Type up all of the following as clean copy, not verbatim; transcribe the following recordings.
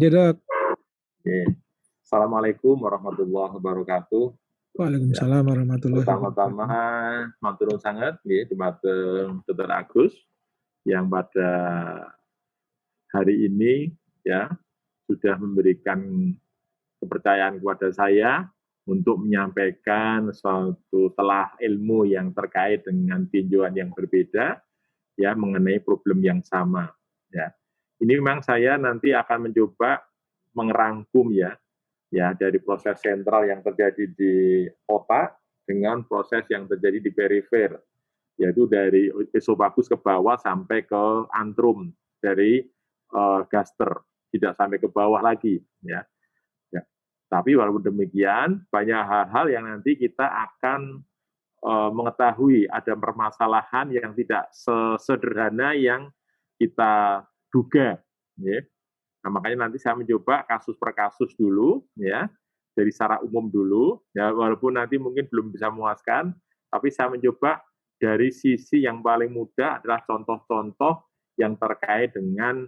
Ya dok, Oke. Assalamualaikum warahmatullahi wabarakatuh. Ya, Waalaikumsalam warahmatullahi pertama-tama wabarakatuh. matur nuwun sangat nggih dumateng Dr. Agus yang pada hari ini ya sudah memberikan kepercayaan kepada saya untuk menyampaikan suatu telah ilmu yang terkait dengan tinjauan yang berbeda ya mengenai problem yang sama ya. Ini memang saya nanti akan mencoba mengerangkum ya dari proses sentral yang terjadi di otak dengan proses yang terjadi di perifer, yaitu dari esofagus ke bawah sampai ke antrum dari gaster, tidak sampai ke bawah lagi ya. Ya. Tapi walaupun demikian banyak hal-hal yang nanti kita akan mengetahui ada permasalahan yang tidak sesederhana yang kita duga ya. Nah, makanya nanti saya mencoba kasus per kasus dulu, ya, dari secara umum dulu, ya, walaupun nanti mungkin belum bisa memuaskan, tapi saya mencoba dari sisi yang paling mudah adalah contoh-contoh yang terkait dengan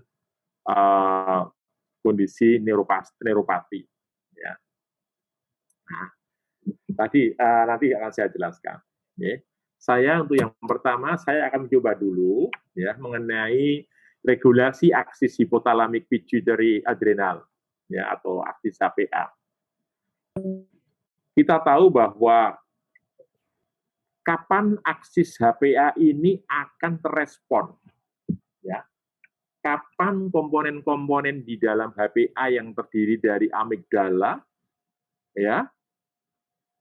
uh, kondisi neuropati. Ya. Nah, tadi nanti akan saya jelaskan. Ya. Saya untuk yang pertama saya akan mencoba dulu ya mengenai regulasi aksis hipotalamik pituitary adrenal ya atau aksis HPA. Kita tahu bahwa kapan aksis HPA ini akan terespon ya. Kapan komponen-komponen di dalam HPA yang terdiri dari amigdala ya,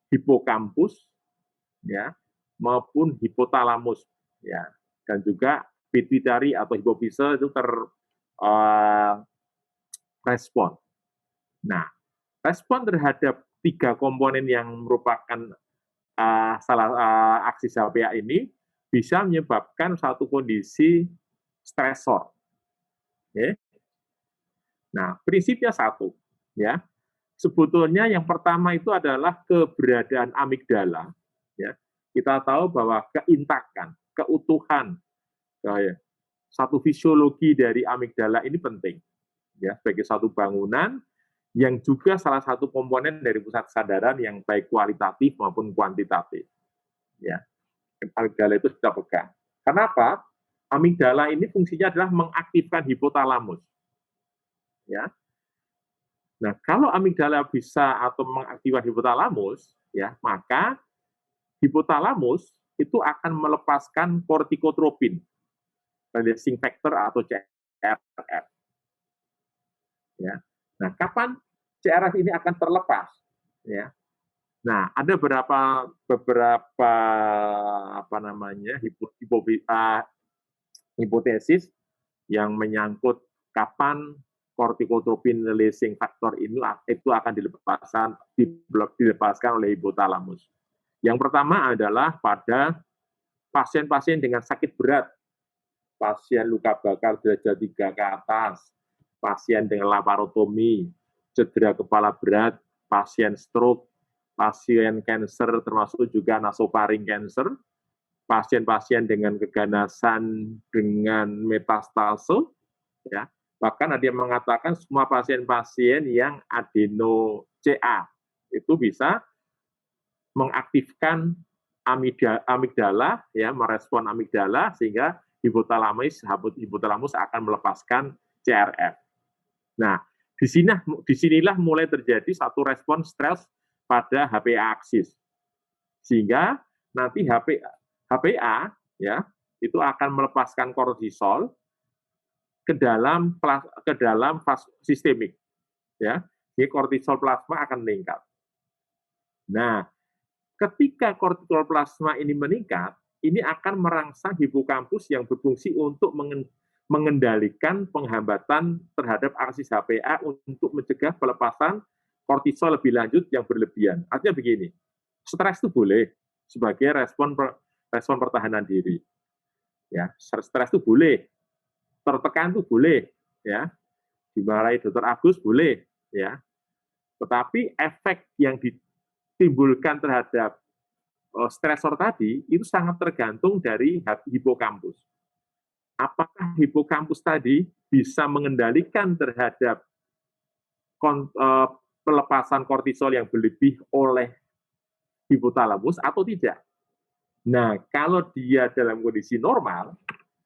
hipokampus ya, maupun hipotalamus ya, dan juga pituitari atau hipofise itu respon. Nah, respon terhadap tiga komponen yang merupakan aksis HPA ini bisa menyebabkan satu kondisi stresor. Okay. Nah, prinsipnya satu, ya. Sebetulnya yang pertama itu adalah keberadaan amigdala. Ya. Kita tahu bahwa keintakan, keutuhan, satu fisiologi dari amigdala ini penting. Ya, sebagai satu bangunan yang juga salah satu komponen dari pusat kesadaran yang baik kualitatif maupun kuantitatif. Ya, amigdala itu sudah pegang. Kenapa? Amigdala ini fungsinya adalah mengaktifkan hipotalamus. Ya. Nah, kalau amigdala bisa atau mengaktifkan hipotalamus, ya, maka hipotalamus itu akan melepaskan kortikotropin, releasing factor atau CRF. Ya. Nah, kapan CRF ini akan terlepas? Ya. Nah, ada beberapa apa namanya hipotesis yang menyangkut kapan kortikotropin releasing factor ini itu akan dilepaskan oleh hipotalamus. Yang pertama adalah pada pasien-pasien dengan sakit berat, pasien luka bakar derajat 3 ke atas, pasien dengan laparotomi, cedera kepala berat, pasien stroke, pasien kanker termasuk juga nasofaring cancer, pasien-pasien dengan keganasan dengan metastase, ya. Bahkan ada yang mengatakan semua pasien-pasien yang adeno CA itu bisa mengaktifkan amigdala, ya, merespon amigdala sehingga hipotalamus akan melepaskan CRF. Nah, disinilah mulai terjadi satu respon stres pada HPA aksis. Sehingga nanti HPA ya itu akan melepaskan kortisol ke dalam fase sistemik ya. Jadi kortisol plasma akan meningkat. Nah, ketika kortisol plasma ini meningkat, ini akan merangsang hipokampus yang berfungsi untuk mengendalikan penghambatan terhadap aksis HPA untuk mencegah pelepasan kortisol lebih lanjut yang berlebihan. Artinya begini, stres itu boleh sebagai respon pertahanan diri. Ya, stres itu boleh, tertekan itu boleh, ya. Dimarahi Dr. Agus boleh, ya. Tetapi efek yang ditimbulkan terhadap stresor tadi itu sangat tergantung dari hipokampus. Apakah hipokampus tadi bisa mengendalikan terhadap pelepasan kortisol yang berlebih oleh hipotalamus atau tidak. Nah, kalau dia dalam kondisi normal,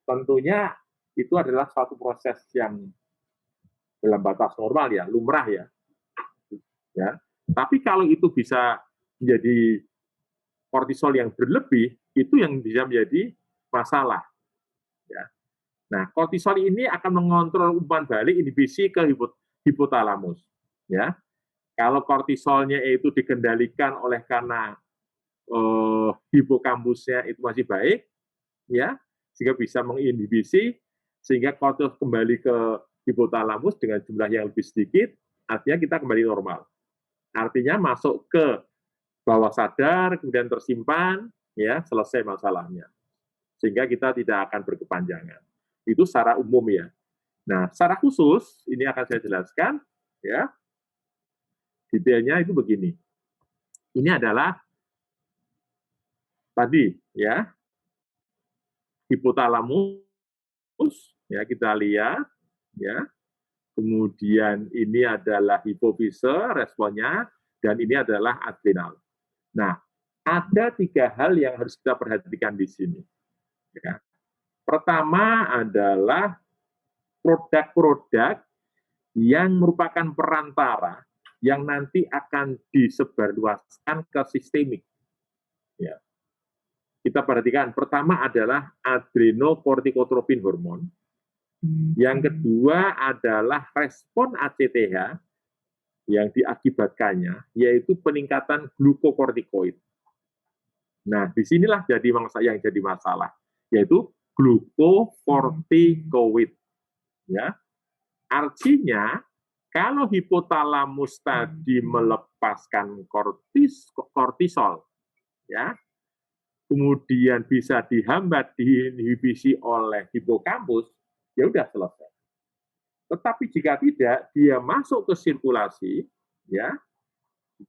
tentunya itu adalah suatu proses yang dalam batas normal ya, lumrah ya. Ya. Tapi kalau itu bisa menjadi kortisol yang berlebih, itu yang bisa menjadi masalah. Ya. Nah, kortisol ini akan mengontrol umpan balik inhibisi ke hipotalamus. Ya. Kalau kortisolnya itu dikendalikan oleh karena hipokampusnya itu masih baik, ya, sehingga bisa menginhibisi, sehingga kortisol kembali ke hipotalamus dengan jumlah yang lebih sedikit, artinya kita kembali normal. Artinya masuk ke bawah sadar, kemudian tersimpan, ya, selesai masalahnya. Sehingga kita tidak akan berkepanjangan. Itu secara umum ya. Nah, secara khusus, ini akan saya jelaskan, ya, detailnya itu begini. Ini adalah tadi, ya, hipotalamus, ya, kita lihat, ya, kemudian ini adalah hipofise responnya, dan ini adalah adrenal. Nah, ada 3 hal yang harus kita perhatikan di sini. Ya. Pertama adalah produk-produk yang merupakan perantara yang nanti akan disebarluaskan ke sistemik. Ya. Kita perhatikan, pertama adalah adrenokortikotropin hormon, yang kedua adalah respon ACTH yang diakibatkannya, yaitu peningkatan glukokortikoid. Nah, disinilah yang jadi masalah, yaitu glukokortikoid. Ya, artinya kalau hipotalamus tadi melepaskan kortisol, ya, kemudian bisa dihambat, diinhibisi oleh hipokampus, ya udah selesai. Tetapi jika tidak, dia masuk ke sirkulasi, ya,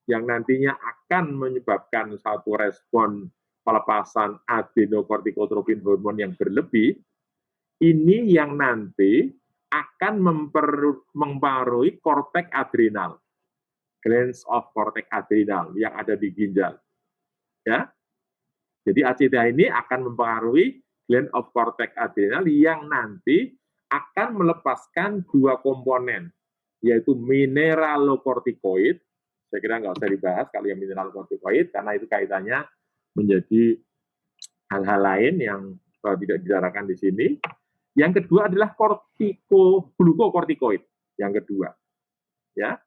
yang nantinya akan menyebabkan satu respon pelepasan adrenokortikotropin hormon yang berlebih, ini yang nanti akan mempengaruhi korteks adrenal, glands of cortex adrenal yang ada di ginjal. Ya, jadi ACTH ini akan mempengaruhi gland of cortex adrenal yang nanti akan melepaskan 2 komponen, yaitu mineralokortikoid. Saya kira nggak usah dibahas kalau yang mineralokortikoid, karena itu kaitannya menjadi hal-hal lain yang tidak dibicarakan di sini. Yang kedua adalah glukokortikoid. Yang kedua, ya.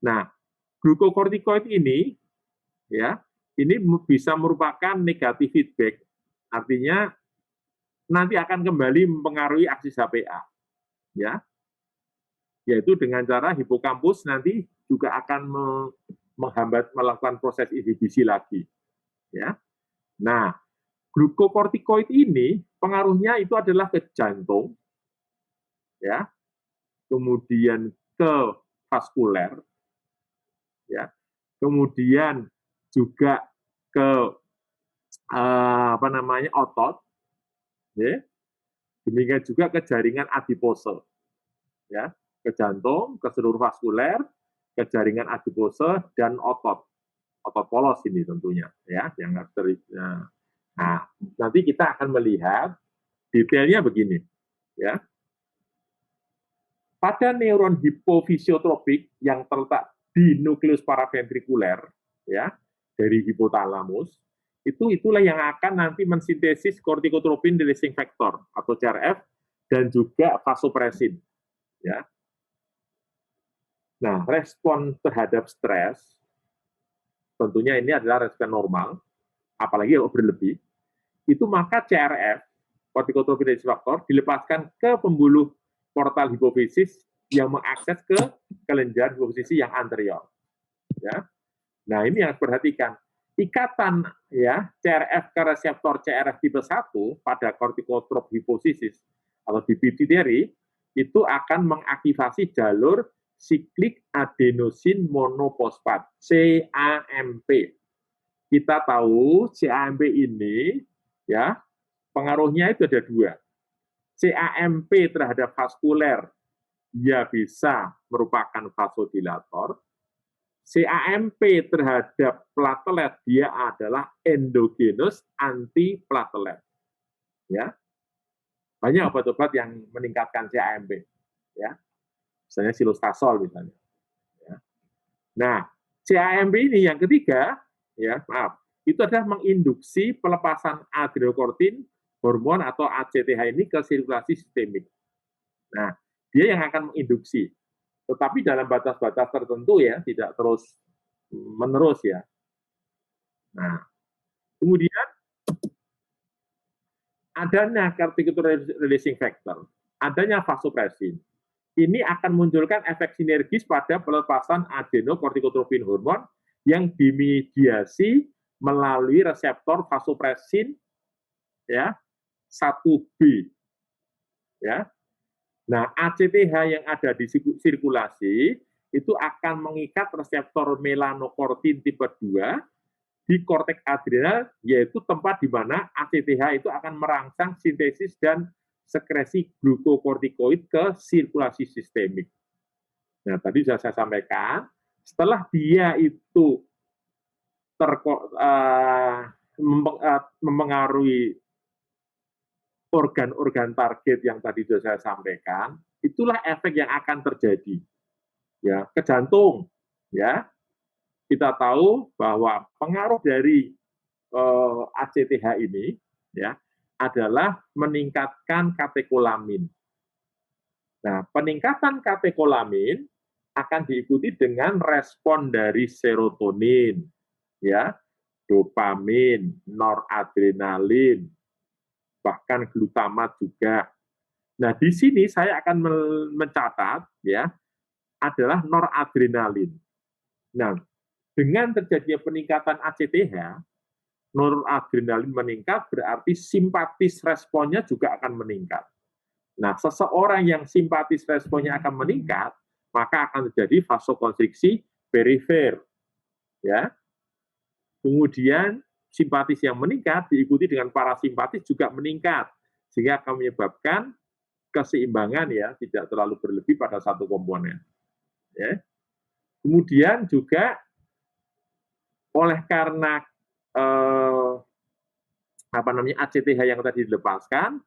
Nah, glukokortikoid ini, ya, ini bisa merupakan negatif feedback. Artinya nanti akan kembali mempengaruhi aksis HPA, ya, yaitu dengan cara hipokampus nanti juga akan menghambat melakukan proses inhibisi lagi, ya. Nah, glukokortikoid ini pengaruhnya itu adalah ke jantung, ya, kemudian ke vaskuler, ya, kemudian juga ke otot, ya, demikian juga ke jaringan adipose, ya, ke jantung, ke seluruh vaskuler, ke jaringan adipose dan otot polos ini tentunya, ya, yang nah, nanti kita akan melihat detailnya begini, ya. Pada neuron hipofisiotropik yang terletak di nukleus paraventrikuler, ya, dari hipotalamus, itulah yang akan nanti mensintesis kortikotropin releasing factor atau CRF dan juga vasopresin, ya. Nah, respon terhadap stres tentunya ini adalah respon normal, apalagi kalau berlebih, itu maka CRF, kortikotropin releasing factor, dilepaskan ke pembuluh portal hipofisis yang mengakses ke kelenjar hipofisis yang anterior. Ya. Nah, ini yang perhatikan. Ikatan, ya, CRF ke reseptor CRF tipe 1 pada kortikotrop hipofisis atau di pituitary itu akan mengaktifasi jalur siklik adenosin monofosfat, CAMP. Kita tahu CAMP ini, ya, pengaruhnya itu ada 2. CAMP terhadap vaskuler dia bisa merupakan vasodilator. CAMP terhadap platelet dia adalah endogenous antiplatelet. Ya, banyak obat-obat yang meningkatkan CAMP. Ya, misalnya silostasol misalnya. Ya. Nah, CAMP ini yang ketiga, ya maaf, itu adalah menginduksi pelepasan adrenokortin hormon atau ACTH ini ke sirkulasi sistemik. Nah, dia yang akan menginduksi. Tetapi dalam batas-batas tertentu ya, tidak terus menerus ya. Nah, kemudian adanya corticosteroid releasing factor, adanya vasopressin. Ini akan munculkan efek sinergis pada pelepasan adenokortikotropin hormon yang dimediasi melalui reseptor vasopressin ya 1B ya. Nah, ACTH yang ada di sirkulasi itu akan mengikat reseptor melanokortin tipe 2 di korteks adrenal, yaitu tempat di mana ACTH itu akan merangsang sintesis dan sekresi glukokortikoid ke sirkulasi sistemik. Nah, tadi sudah saya sampaikan, setelah dia itu mempengaruhi organ-organ target yang tadi sudah saya sampaikan, itulah efek yang akan terjadi. Ya, ke jantung, ya. Kita tahu bahwa pengaruh dari ACTH ini, ya, adalah meningkatkan katekolamin. Nah, peningkatan katekolamin akan diikuti dengan respon dari serotonin, ya, dopamin, noradrenalin, bahkan glutamat juga. Nah, di sini saya akan mencatat ya, adalah noradrenalin. Nah, dengan terjadinya peningkatan ACTH, noradrenalin meningkat berarti simpatis responnya juga akan meningkat. Nah, seseorang yang simpatis responnya akan meningkat, maka akan terjadi vasokonstriksi perifer. Ya. Kemudian simpatis yang meningkat diikuti dengan parasimpatis juga meningkat, sehingga akan menyebabkan keseimbangan ya, tidak terlalu berlebih pada satu komponen. Ya. Kemudian juga oleh karena ACTH yang tadi dilepaskan,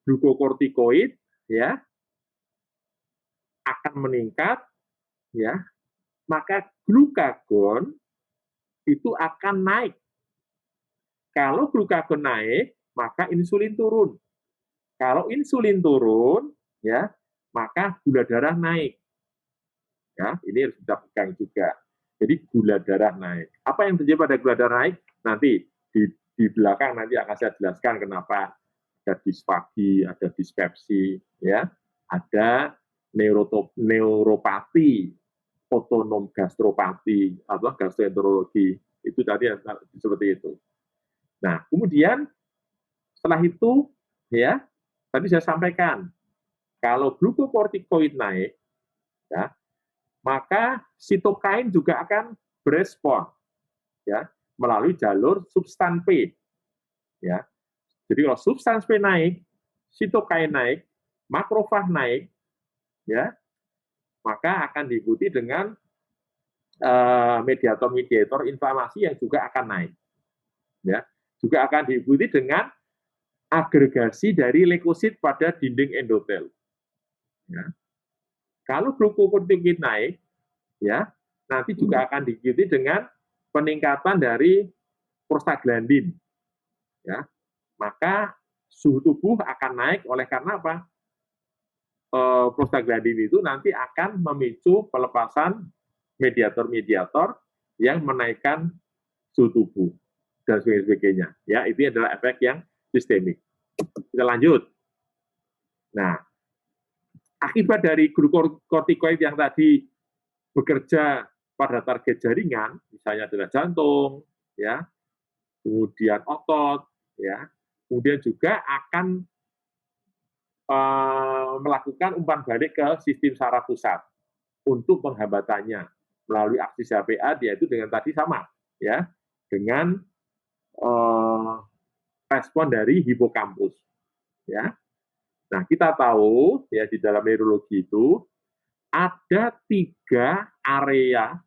glukokortikoid ya akan meningkat, ya, maka glukagon itu akan naik. Kalau glukagon naik, maka insulin turun. Kalau insulin turun, ya, maka gula darah naik. Ya, ini harus kita pegang juga. Jadi gula darah naik. Apa yang terjadi pada gula darah naik? Nanti di belakang nanti akan saya jelaskan kenapa ada disfagi, ada dispepsi, ya, ada neuropati, otonom gastropati, atau gastroenterologi. Itu tadi seperti itu. Nah, kemudian setelah itu, ya, tadi saya sampaikan, kalau glukokortikoid naik, ya, maka sitokain juga akan berespon, ya, melalui jalur substan P, ya. Jadi kalau substan P naik, sitokain naik, makrofag naik, ya, maka akan diikuti dengan mediator-mediator inflamasi yang juga akan naik, ya. Juga akan diikuti dengan agregasi dari leukosit pada dinding endotel. Ya. Kalau glukokortikoid naik, ya, nanti juga akan diikuti dengan peningkatan dari prostaglandin. Ya. Maka suhu tubuh akan naik oleh karena apa? Prostaglandin itu nanti akan memicu pelepasan mediator-mediator yang menaikkan suhu tubuh dan sebagainya. Ya, itu adalah efek yang sistemik. Kita lanjut. Nah, akibat dari glukokortikoid yang tadi bekerja pada target jaringan, misalnya adalah jantung, ya, kemudian otot, ya, kemudian juga akan melakukan umpan balik ke sistem saraf pusat untuk penghambatannya melalui aksi HPA, yaitu dengan tadi sama, ya, dengan respon dari hipokampus, ya. Nah, kita tahu ya di dalam neurologi itu ada 3 area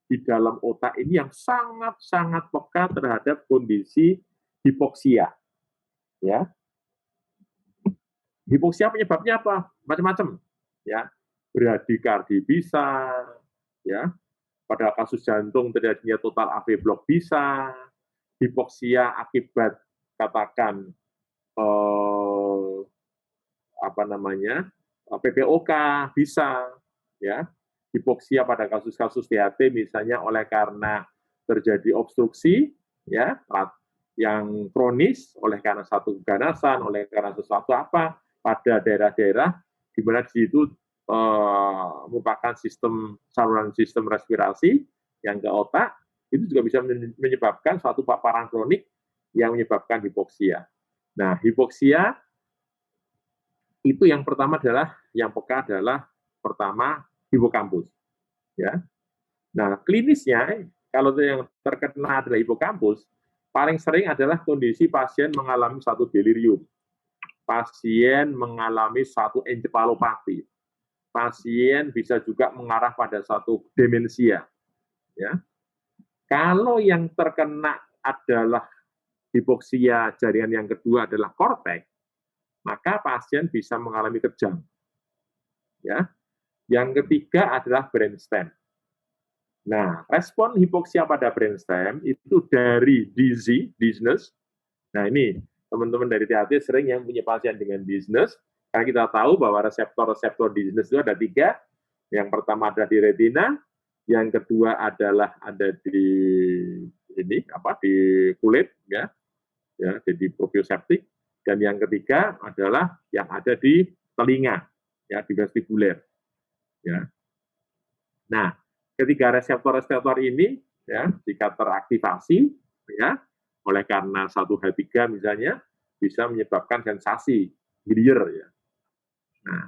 di dalam otak ini yang sangat-sangat peka terhadap kondisi hipoksia. Ya, hipoksia penyebabnya apa? Macam-macam. Ya, bradikardi bisa, ya. Pada kasus jantung terjadinya total AV block bisa, hipoksia akibat katakan apa namanya PPOK bisa, ya. Hipoksia pada kasus-kasus THT misalnya oleh karena terjadi obstruksi, ya, yang kronis oleh karena satu keganasan, oleh karena sesuatu apa pada daerah-daerah di mana di situ merupakan saluran sistem respirasi yang ke otak, itu juga bisa menyebabkan suatu paparan kronik yang menyebabkan hipoksia. Nah, hipoksia itu yang pertama adalah yang peka adalah pertama hipokampus, ya. Nah, klinisnya kalau yang terkena adalah hipokampus, paling sering adalah kondisi pasien mengalami satu delirium, pasien mengalami satu encephalopati, pasien bisa juga mengarah pada satu demensia, ya. Kalau yang terkena adalah hipoksia jaringan yang kedua adalah korteks, maka pasien bisa mengalami kejang, ya. Yang ketiga adalah brainstem. Nah, respon hipoksia pada brainstem itu dari dizziness. Nah, ini teman-teman dari THT sering yang punya pasien dengan dizziness, karena kita tahu bahwa reseptor-reseptor dizziness itu ada 3. Yang pertama ada di retina, yang kedua adalah ada di di kulit, ya, jadi proprioseptik, dan yang ketiga adalah yang ada di telinga, ya, di vestibuler, ya. Nah, ketiga reseptor-reseptor ini, ya, jika teraktivasi, ya, oleh karena satu H3 misalnya, bisa menyebabkan sensasi clear, ya. Nah,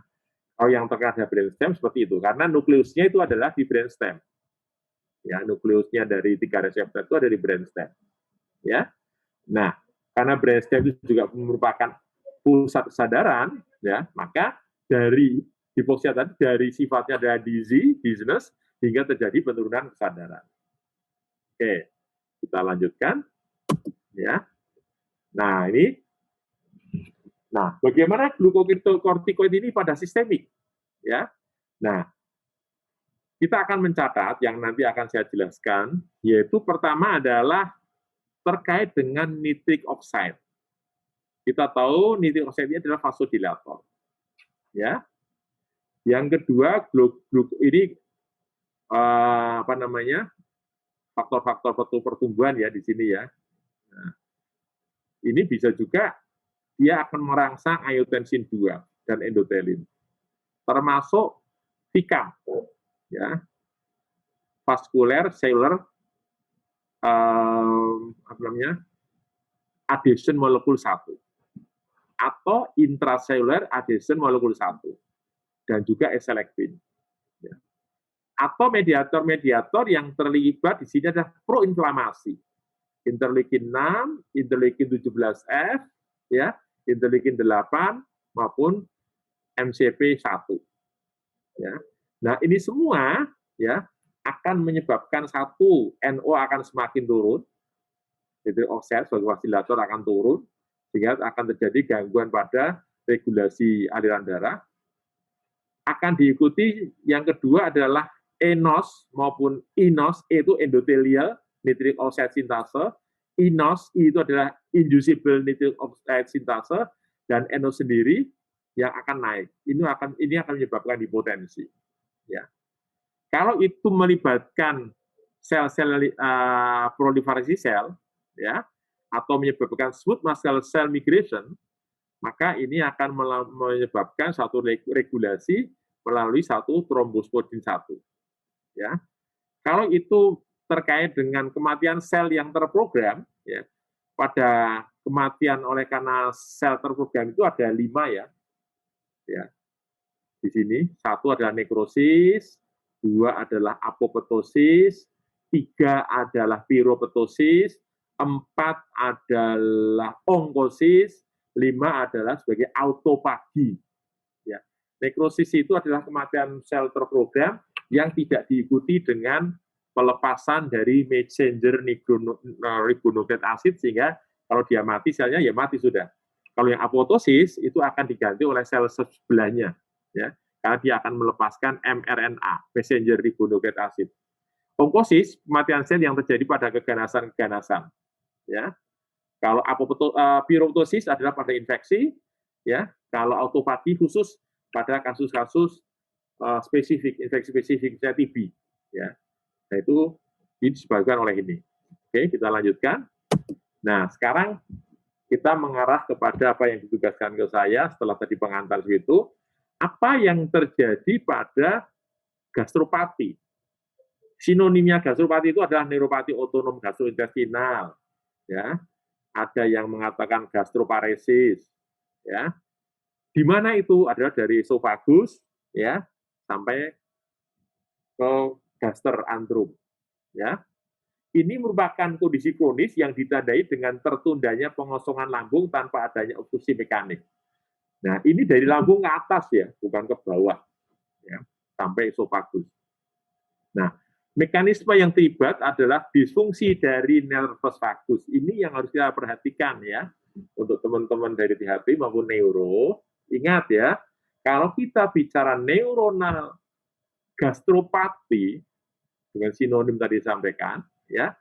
kalau yang terkena brainstem seperti itu, karena nukleusnya itu adalah di brainstem, ya, nukleusnya dari 3 reseptor itu ada di brainstem, ya. Nah, karena brainstem itu juga merupakan pusat kesadaran, ya, maka dari hipoksia tadi dari sifatnya ada dizziness, hingga terjadi penurunan kesadaran. Oke, kita lanjutkan, ya. Nah, bagaimana glukokortikoid ini pada sistemik, ya. Nah, kita akan mencatat yang nanti akan saya jelaskan, yaitu pertama adalah terkait dengan nitric oxide. Kita tahu nitric oxide ini adalah vasodilator, ya. Yang kedua, ini apa namanya, faktor-faktor pertumbuhan ya di sini ya. Nah, ini bisa juga dia akan merangsang angiotensin 2 dan endotelin, termasuk VICAM, ya, vascular cellular apa namanya, adhesion molekul 1 atau intracellular adhesion molekul 1 dan juga S-selectin. Ya. Atau mediator-mediator yang terlibat di sini adalah proinflamasi. Interleukin 6, interleukin 17F, ya, interleukin 8 maupun MCP1. Ya. Nah, ini semua ya akan menyebabkan satu NO akan semakin turun, nitric oxide sebagai vasilator akan turun, sehingga akan terjadi gangguan pada regulasi aliran darah. Akan diikuti yang kedua adalah ENOS maupun INOS, itu endothelial nitric oxide sintase, INOS itu adalah inducible nitric oxide sintase, dan ENOS sendiri yang akan naik. Ini akan menyebabkan hipotensi. Ya. Kalau itu melibatkan sel-sel proliferasi sel, ya, atau menyebabkan smooth muscle cell migration, maka ini akan menyebabkan satu regulasi melalui satu trombospodin 1. Ya. Kalau itu terkait dengan kematian sel yang terprogram, ya, pada kematian oleh karena sel terprogram itu ada 5 ya. Ya. Di sini 1 adalah nekrosis, 2 adalah apoptosis, 3 adalah piroptosis, 4 adalah onkosis, 5 adalah sebagai autofagi. Ya. Nekrosis itu adalah kematian sel terprogram yang tidak diikuti dengan pelepasan dari messenger ribonucleic acid, sehingga kalau dia mati selnya ya mati sudah. Kalau yang apoptosis itu akan diganti oleh sel sebelahnya, ya, karena dia akan melepaskan mRNA, messenger ribonucleic acid. Onkosis, kematian sel yang terjadi pada keganasan-keganasan, ya. Kalau piroptosis adalah pada infeksi, ya. Kalau autofagi khusus pada kasus-kasus spesifik, infeksi spesifik, misalnya TB, ya. Nah, itu disebabkan oleh ini. Oke, kita lanjutkan. Nah, sekarang kita mengarah kepada apa yang ditugaskan ke saya setelah tadi pengantar itu, apa yang terjadi pada gastropati. Sinonimnya gastropati itu adalah neuropati otonom gastrointestinal, ya. Ada yang mengatakan gastroparesis, ya. Di mana itu adalah dari esofagus, ya, sampai ke gaster antrum, ya. Ini merupakan kondisi kronis yang ditandai dengan tertundanya pengosongan lambung tanpa adanya obstruksi mekanik. Nah, ini dari lambung ke atas ya, bukan ke bawah, ya, sampai esofagus. Nah, mekanisme yang terlibat adalah disfungsi dari nervus vagus. Ini yang harus kita perhatikan ya, untuk teman-teman dari THP maupun neuro. Ingat ya, kalau kita bicara neuronal gastropati, dengan sinonim tadi disampaikan, ya,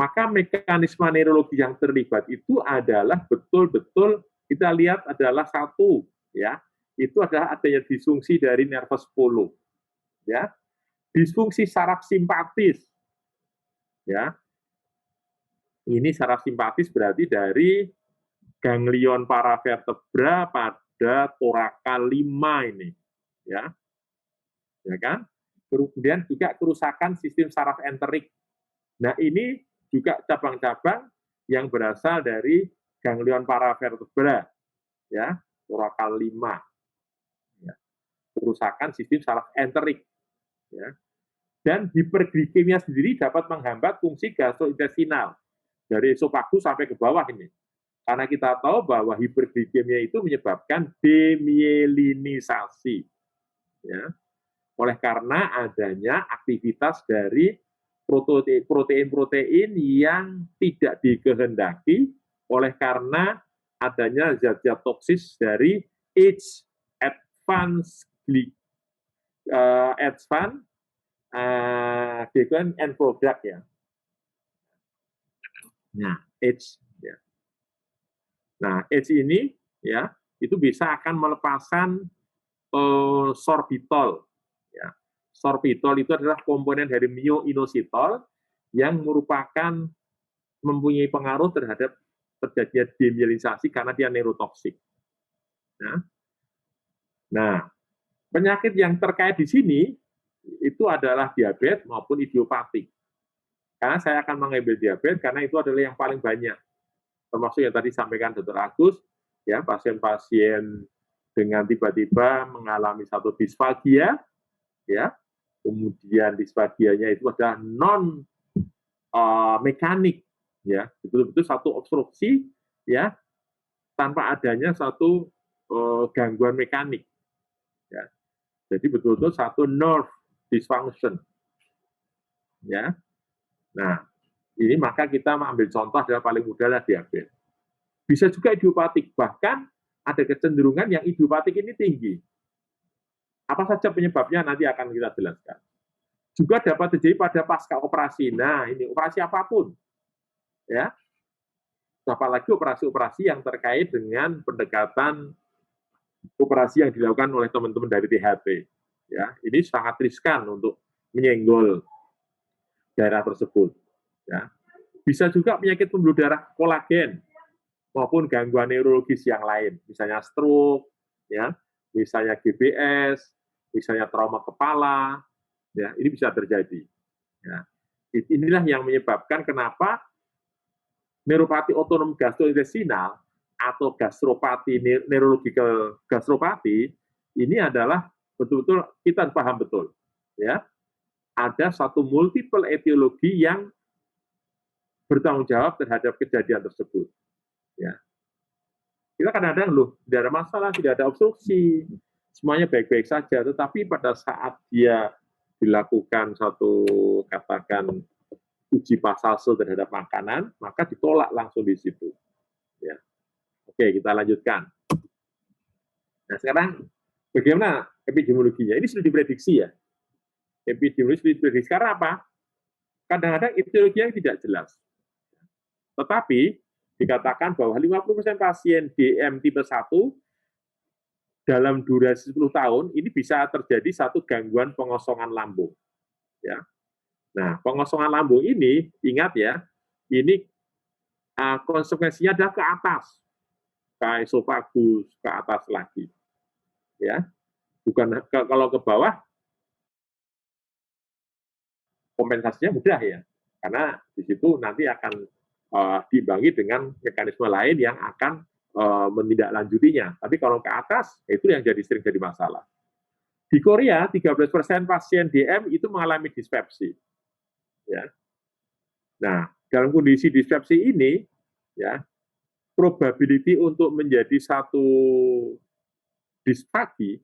maka mekanisme neurologi yang terlibat itu adalah betul-betul kita lihat adalah satu, ya, itu adalah adanya disfungsi dari nervus polo, ya, disfungsi saraf simpatis, ya, ini saraf simpatis berarti dari ganglion paravertebra pada toraka 5 ini, ya kan? Kemudian juga kerusakan sistem saraf enterik. Nah, ini juga cabang-cabang yang berasal dari ganglion paravertebra, ya, toraka 5. Ya. Kerusakan sistem saraf enterik, ya. Dan hiperglikemia sendiri dapat menghambat fungsi gastrointestinal dari esofagus sampai ke bawah ini. Karena kita tahu bahwa hiperglikemia itu menyebabkan demyelinisasi, ya. Oleh karena adanya aktivitas dari protein-protein yang tidak dikehendaki oleh karena adanya zat-zat toksis dari advanced glycogen end product ya. Nah, ya. Nah, ini ya itu bisa akan melepaskan sorbitol. Ya. Sorbitol itu adalah komponen dari myoinositol yang merupakan mempunyai pengaruh terhadap terjadinya demyelinisasi karena dia neurotoksik. Nah, penyakit yang terkait di sini itu adalah diabetes maupun idiopatik. Karena saya akan mengambil diabetes karena itu adalah yang paling banyak. Termasuk yang tadi sampaikan Dr. Agus, ya, pasien-pasien dengan tiba-tiba mengalami satu disfagia, ya, kemudian disfagianya itu adalah non mekanik, ya, betul-betul satu obstruksi, ya, tanpa adanya satu gangguan mekanik, ya. Jadi betul-betul satu nerve dysfunction, ya. Nah, ini maka kita mengambil contoh adalah paling mudah adalah diabetes. Bisa juga idiopatik, bahkan ada kecenderungan yang idiopatik ini tinggi. Apa saja penyebabnya nanti akan kita jelaskan. Juga dapat terjadi pada pasca operasi. Nah, ini operasi apapun, ya. Apalagi operasi-operasi yang terkait dengan pendekatan operasi yang dilakukan oleh teman-teman dari THP. Ya, ini sangat riskan untuk menyenggol daerah tersebut. Ya. Bisa juga penyakit pembuluh darah kolagen maupun gangguan neurologis yang lain, misalnya stroke, ya, misalnya GBS, misalnya trauma kepala, ya, ini bisa terjadi. Ya. Inilah yang menyebabkan kenapa neuropati otonom gastrointestinal atau gastropati neurological gastropati ini adalah betul-betul kita paham betul, ya. Ada satu multiple etiologi yang bertanggung jawab terhadap kejadian tersebut. Ya. Kita kadang-kadang loh, tidak ada masalah, tidak ada obstruksi, semuanya baik-baik saja. Tetapi pada saat dia dilakukan satu katakan uji pasase terhadap makanan, maka ditolak langsung di situ. Ya. Oke, kita lanjutkan. Nah, sekarang bagaimana epidemiologinya? Ini sudah diprediksi ya. Epidemiologi sudah diprediksi. Karena apa? Kadang-kadang epidemiologinya tidak jelas. Tetapi dikatakan bahwa 50% pasien DM tipe 1 dalam durasi 10 tahun ini bisa terjadi satu gangguan pengosongan lambung. Ya. Nah, pengosongan lambung ini, ingat ya, ini konsekuensinya adalah ke atas, ke esofagus, ke atas lagi. Ya, bukan kalau ke bawah, kompensasinya mudah ya, karena di situ nanti akan diimbangi dengan mekanisme lain yang akan menindaklanjutinya. Tapi kalau ke atas, itu yang sering jadi masalah. Di Korea, 13% pasien DM itu mengalami dispepsi. Ya. Nah, dalam kondisi dispepsi ini, ya, probability untuk menjadi satu disfagi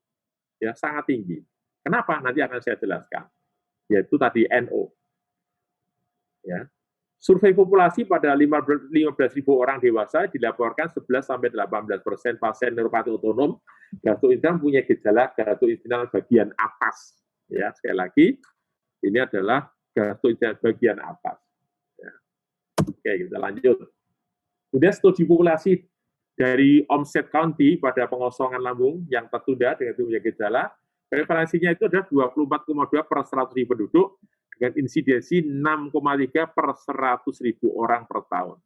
ya sangat tinggi. Kenapa? Nanti akan saya jelaskan. Yaitu tadi NO. Ya. Survei populasi pada 15.000 orang dewasa dilaporkan 11-18% pasien neuropati otonom gastrointestinal punya gejala gastrointestinal bagian atas. Ya, sekali lagi, ini adalah gastrointestinal bagian atas. Ya. Oke, kita lanjut. Kemudian studi populasi dari Olmsted County pada pengosongan lambung yang tertunda dengan punya gejala, prevalensinya itu adalah 24,2 per 100.000 penduduk dengan insidensi 6,3 per 100.000 orang per tahun.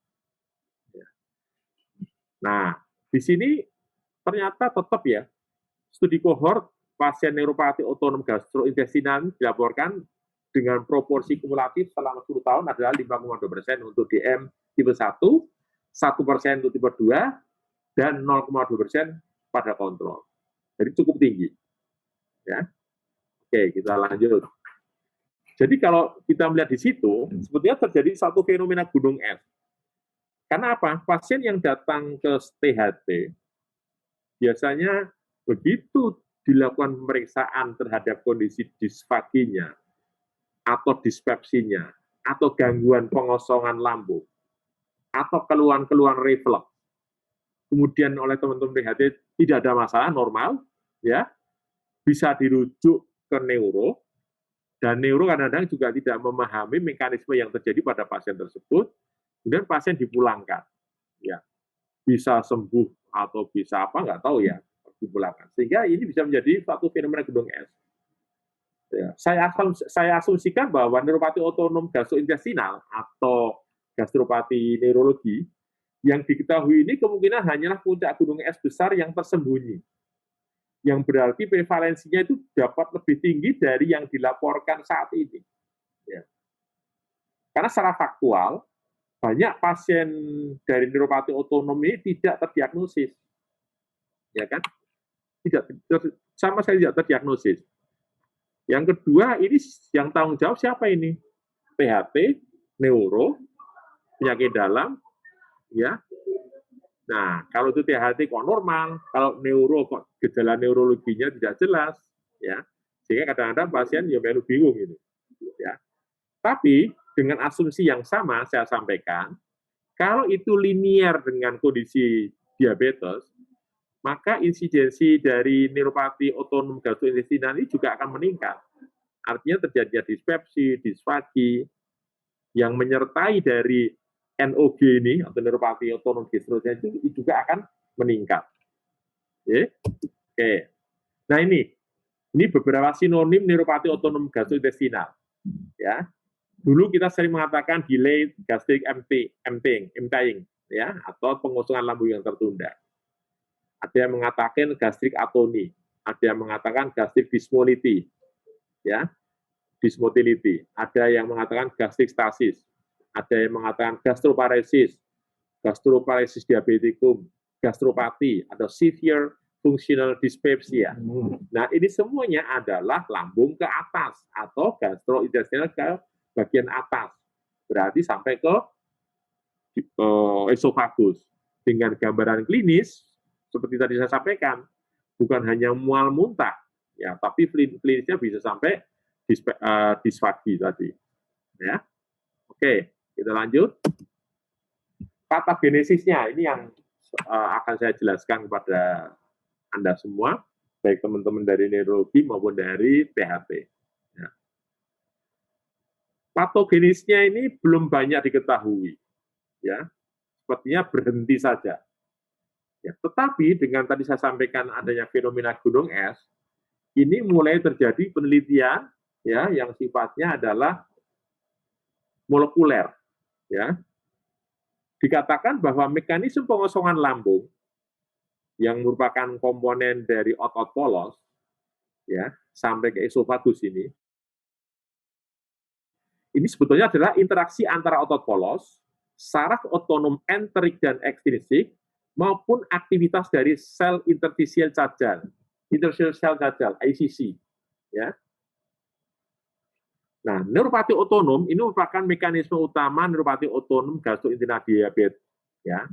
Nah, di sini ternyata tetap ya, studi kohort pasien neuropati otonom gastrointestinal dilaporkan dengan proporsi kumulatif selama 10 tahun adalah 5,2% untuk DM tipe 1, 1% untuk tipe 2, dan 0,2% pada kontrol. Jadi cukup tinggi. Ya. Oke, kita lanjut. Jadi kalau kita melihat di situ, sebetulnya terjadi satu fenomena gunung es. Karena apa? Pasien yang datang ke THT, biasanya begitu dilakukan pemeriksaan terhadap kondisi disfaginya, atau dispepsinya, atau gangguan pengosongan lambung, atau keluhan-keluhan reflux, kemudian oleh teman-teman THT tidak ada masalah, normal, ya, bisa dirujuk ke neuro, dan neuro kadang-kadang juga tidak memahami mekanisme yang terjadi pada pasien tersebut, kemudian pasien dipulangkan, ya, bisa sembuh atau bisa apa nggak tahu ya, dipulangkan, sehingga ini bisa menjadi suatu fenomena gunung es. Ya, saya asumsikan bahwa neuropati otonom gastrointestinal atau gastropati neurologi yang diketahui ini kemungkinan hanyalah puncak gunung es besar yang tersembunyi, yang berarti prevalensinya itu dapat lebih tinggi dari yang dilaporkan saat ini. Ya. Karena secara faktual, banyak pasien dari neuropati otonom ini tidak terdiagnosis. Ya kan? Sama sekali tidak terdiagnosis. Yang kedua, ini yang tanggung jawab siapa ini? THT, neuro, penyakit dalam, ya. Nah, kalau itu THT kok normal, kalau neuro kok gejala neurologinya tidak jelas, ya. Sehingga kadang-kadang pasien ya melu bingung gitu, ya. Tapi dengan asumsi yang sama saya sampaikan, kalau itu linear dengan kondisi diabetes, maka insidensi dari neuropati otonom gastrointestinal ini juga akan meningkat. Artinya terjadinya dispepsi, disfagi, yang menyertai dari NOG ini, atau neuropati otonom gastrointestinal itu juga akan meningkat. Oke. Nah ini beberapa sinonim neuropati otonom gastrointestinal. Ya. Dulu kita sering mengatakan delayed gastric emptying, ya, atau pengosongan lambung yang tertunda. Ada yang mengatakan gastric atoni, ada yang mengatakan gastric dysmotility, ya, dysmotility, ada yang mengatakan gastric stasis, ada yang mengatakan gastroparesis, gastroparesis diabeticum, gastropati, atau severe functional dyspepsia. Nah, ini semuanya adalah lambung ke atas atau gastrointestinal ke bagian atas. Berarti sampai ke esofagus. Dengan gambaran klinis, seperti tadi saya sampaikan, bukan hanya mual muntah, ya, tapi klinisnya bisa sampai disfagi tadi. Ya, oke, kita lanjut. Patogenesisnya ini yang akan saya jelaskan kepada Anda semua, baik teman-teman dari neurologi maupun dari THT. Ya. Patogenisnya ini belum banyak diketahui, ya, sepertinya berhenti saja. Ya, tetapi dengan tadi saya sampaikan adanya fenomena gunung es, ini mulai terjadi penelitian, ya, yang sifatnya adalah molekuler, ya. Dikatakan bahwa mekanisme pengosongan lambung yang merupakan komponen dari otot polos, ya, sampai ke esofagus ini sebetulnya adalah interaksi antara otot polos, saraf otonom enterik dan ekstrinsik, maupun aktivitas dari sel interstisial cajal, ICC, ya. Nah, neuropati otonom ini merupakan mekanisme utama neuropati otonom gastrointestinal diabetes, ya.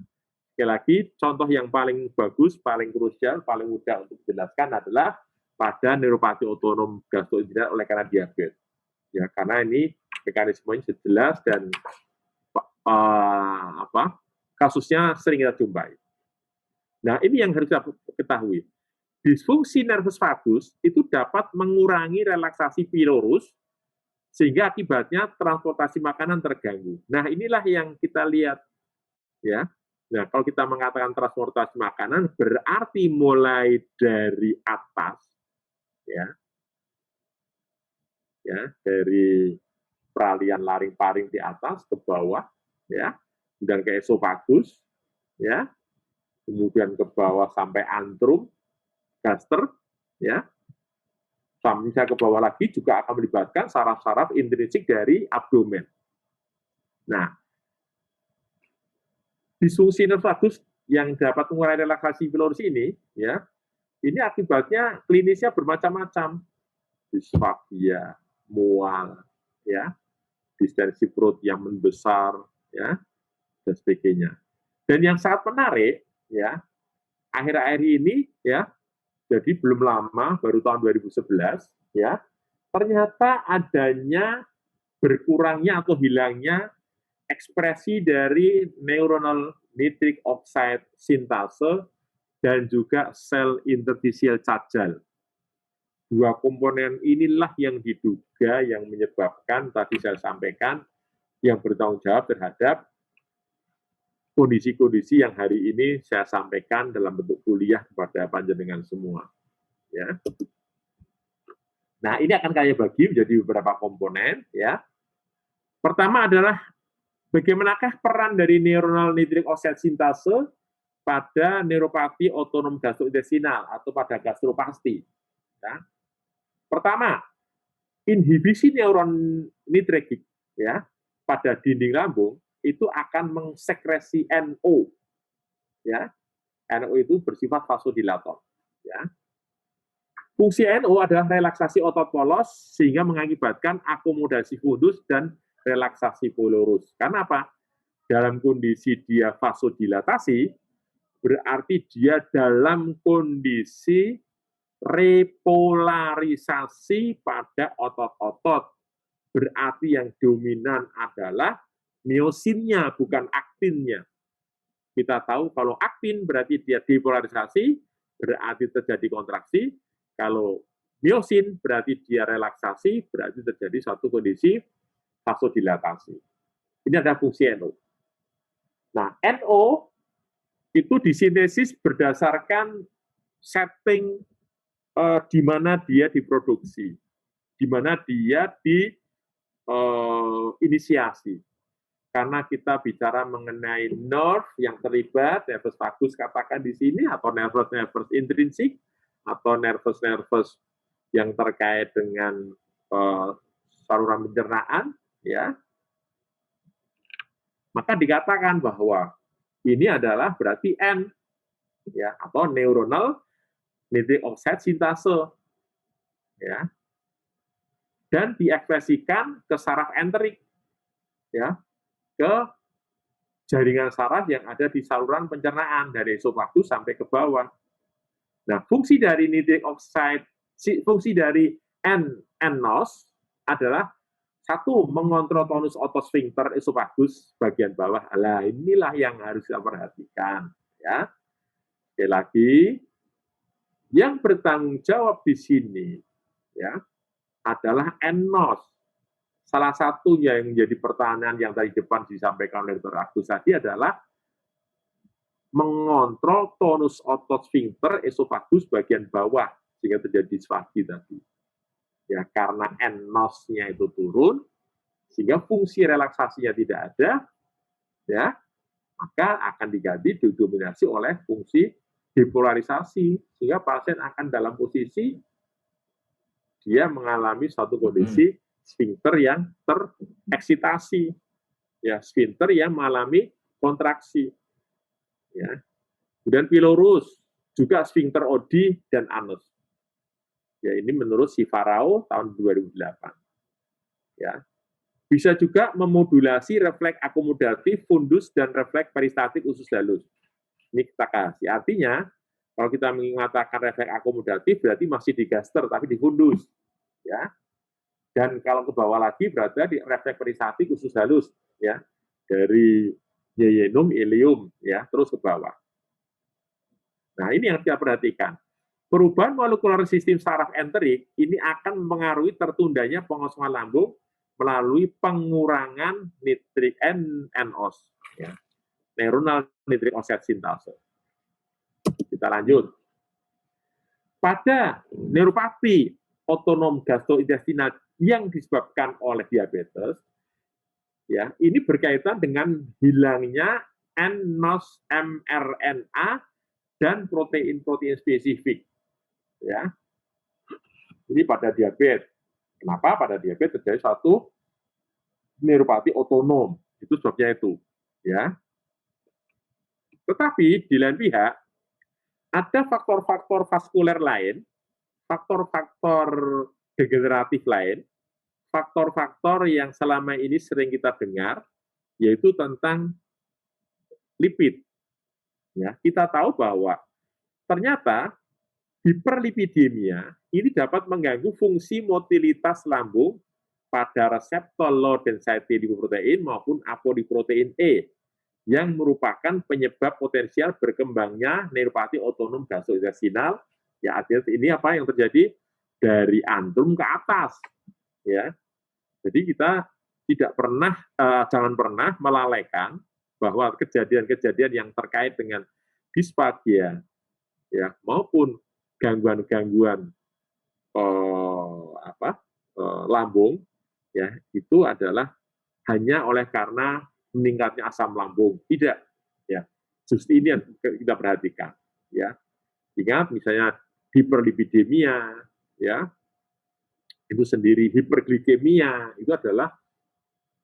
Sekali lagi, contoh yang paling bagus, paling krusial, paling mudah untuk dijelaskan adalah pada neuropati otonom gastrointestinal oleh karena diabetes. Ya, karena ini mekanismenya jelas dan kasusnya sering kita jumpai. Nah, ini yang harus kita ketahui. Disfungsi nervus vagus itu dapat mengurangi relaksasi pilorus sehingga akibatnya transportasi makanan terganggu. Nah, inilah yang kita lihat, ya. Nah, kalau kita mengatakan transportasi makanan berarti mulai dari atas, ya, dari peralihan laring-paring di atas ke bawah, ya, dan ke esofagus, ya, kemudian ke bawah sampai antrum, gaster, ya, sampai ke bawah lagi juga akan melibatkan saraf-saraf intrinsik dari abdomen. Nah, disfungsi nervus vagus yang dapat mengurangi relaksasi pilorus ini, ya, ini akibatnya klinisnya bermacam-macam, disfagia, mual, ya, distensi perut yang membesar, ya, dan sebagainya. Dan yang sangat menarik, ya, akhir-akhir ini, ya, jadi belum lama, baru tahun 2011, ya, ternyata adanya berkurangnya atau hilangnya ekspresi dari neuronal nitric oxide sintase dan juga sel interstisial cajal. Dua komponen inilah yang diduga yang menyebabkan, tadi saya sampaikan, yang bertanggung jawab terhadap kondisi-kondisi yang hari ini saya sampaikan dalam bentuk kuliah kepada panjenengan semua. Ya. Nah, ini akan saya bagi menjadi beberapa komponen. Ya. Pertama adalah bagaimanakah peran dari neuronal nitric oxide sintase pada neuropati otonom gastrointestinal atau pada gastropasti. Ya. Pertama, inhibisi neuron nitric, ya, pada dinding lambung itu akan mengsekresi NO. Ya. NO itu bersifat vasodilator. Ya. Fungsi NO adalah relaksasi otot polos sehingga mengakibatkan akomodasi fundus dan relaksasi pilorus. Karena apa? Dalam kondisi dia vasodilatasi, berarti dia dalam kondisi repolarisasi pada otot-otot. Berarti yang dominan adalah miosinnya, bukan aktinnya. Kita tahu kalau aktin berarti dia depolarisasi, berarti terjadi kontraksi. Kalau miosin berarti dia relaksasi, berarti terjadi suatu kondisi vasodilatasi. Ini adalah fungsi NO. Nah, NO itu disintesis berdasarkan setting di mana dia diproduksi, di mana dia diinisiasi. Karena kita bicara mengenai nerve yang terlibat, nervus vagus katakan di sini, atau nervus intrinsik, atau nervus yang terkait dengan saluran pencernaan, ya, maka dikatakan bahwa ini adalah berarti N, ya, atau neuronal nitric oxide sintase, ya, dan diekspresikan ke saraf enterik, ya, ke jaringan saraf yang ada di saluran pencernaan dari esofagus sampai ke bawah. Nah, fungsi dari nitric oxide, fungsi dari nNOS adalah satu, mengontrol tonus otot sphincter esofagus bagian bawah. Nah, inilah yang harus kita perhatikan. Ya, sekali lagi, yang bertanggung jawab di sini ya adalah nNOS. Salah satu yang menjadi pertanyaan yang tadi depan disampaikan oleh Dr. Agus tadi adalah mengontrol tonus otot sphincter esofagus bagian bawah sehingga terjadi disfagi tadi. Ya, karena nNOS-nya itu turun sehingga fungsi relaksasinya tidak ada, ya, maka akan diganti didominasi oleh fungsi depolarisasi sehingga pasien akan dalam posisi dia mengalami suatu kondisi sphincter yang tereksitasi, ya, sphincter yang mengalami kontraksi, ya. Kemudian pilorus juga sphincter OD dan anus. Ya, ini menurut si Farao tahun 2008. Ya. Bisa juga memodulasi refleks akomodatif fundus dan refleks peristatik usus halus. Ini kita kasih. Artinya, kalau kita mengatakan refleks akomodatif berarti masih di gaster tapi di fundus, ya. Dan kalau ke bawah lagi berarti di refleks peristatik usus halus, ya. Dari yeyenum, ileum, ya, terus ke bawah. Nah, ini yang kita perhatikan. Perubahan molekular sistem saraf enterik ini akan mempengaruhi tertundanya pengosongan lambung melalui pengurangan nitrik nNOS, ya. Neuronal nitric oxide sintase. Kita lanjut. Pada neuropati otonom gastrointestinal yang disebabkan oleh diabetes, ya, ini berkaitan dengan hilangnya nNOS mRNA dan protein-protein spesifik, ya. Ini pada diabetes. Kenapa pada diabetes terjadi satu neuropati otonom? Itu sebabnya itu, ya. Tetapi di lain pihak ada faktor-faktor vaskuler lain, faktor-faktor degeneratif lain, faktor-faktor yang selama ini sering kita dengar, yaitu tentang lipid. Ya, kita tahu bahwa ternyata hiperlipidemia ini dapat mengganggu fungsi motilitas lambung pada reseptor low density lipoprotein maupun apolipoprotein E yang merupakan penyebab potensial berkembangnya neuropati otonom gastrointestinal. Ya, artinya ini apa yang terjadi dari antrum ke atas, ya. Jadi kita tidak pernah, jangan pernah melalaikan bahwa kejadian-kejadian yang terkait dengan disfagia, ya, maupun gangguan-gangguan lambung, ya, itu adalah hanya oleh karena meningkatnya asam lambung. Tidak, ya. Justru ini yang kita perhatikan, ya. Ingat misalnya hiperlipidemia, ya, itu sendiri, hiperglikemia, itu adalah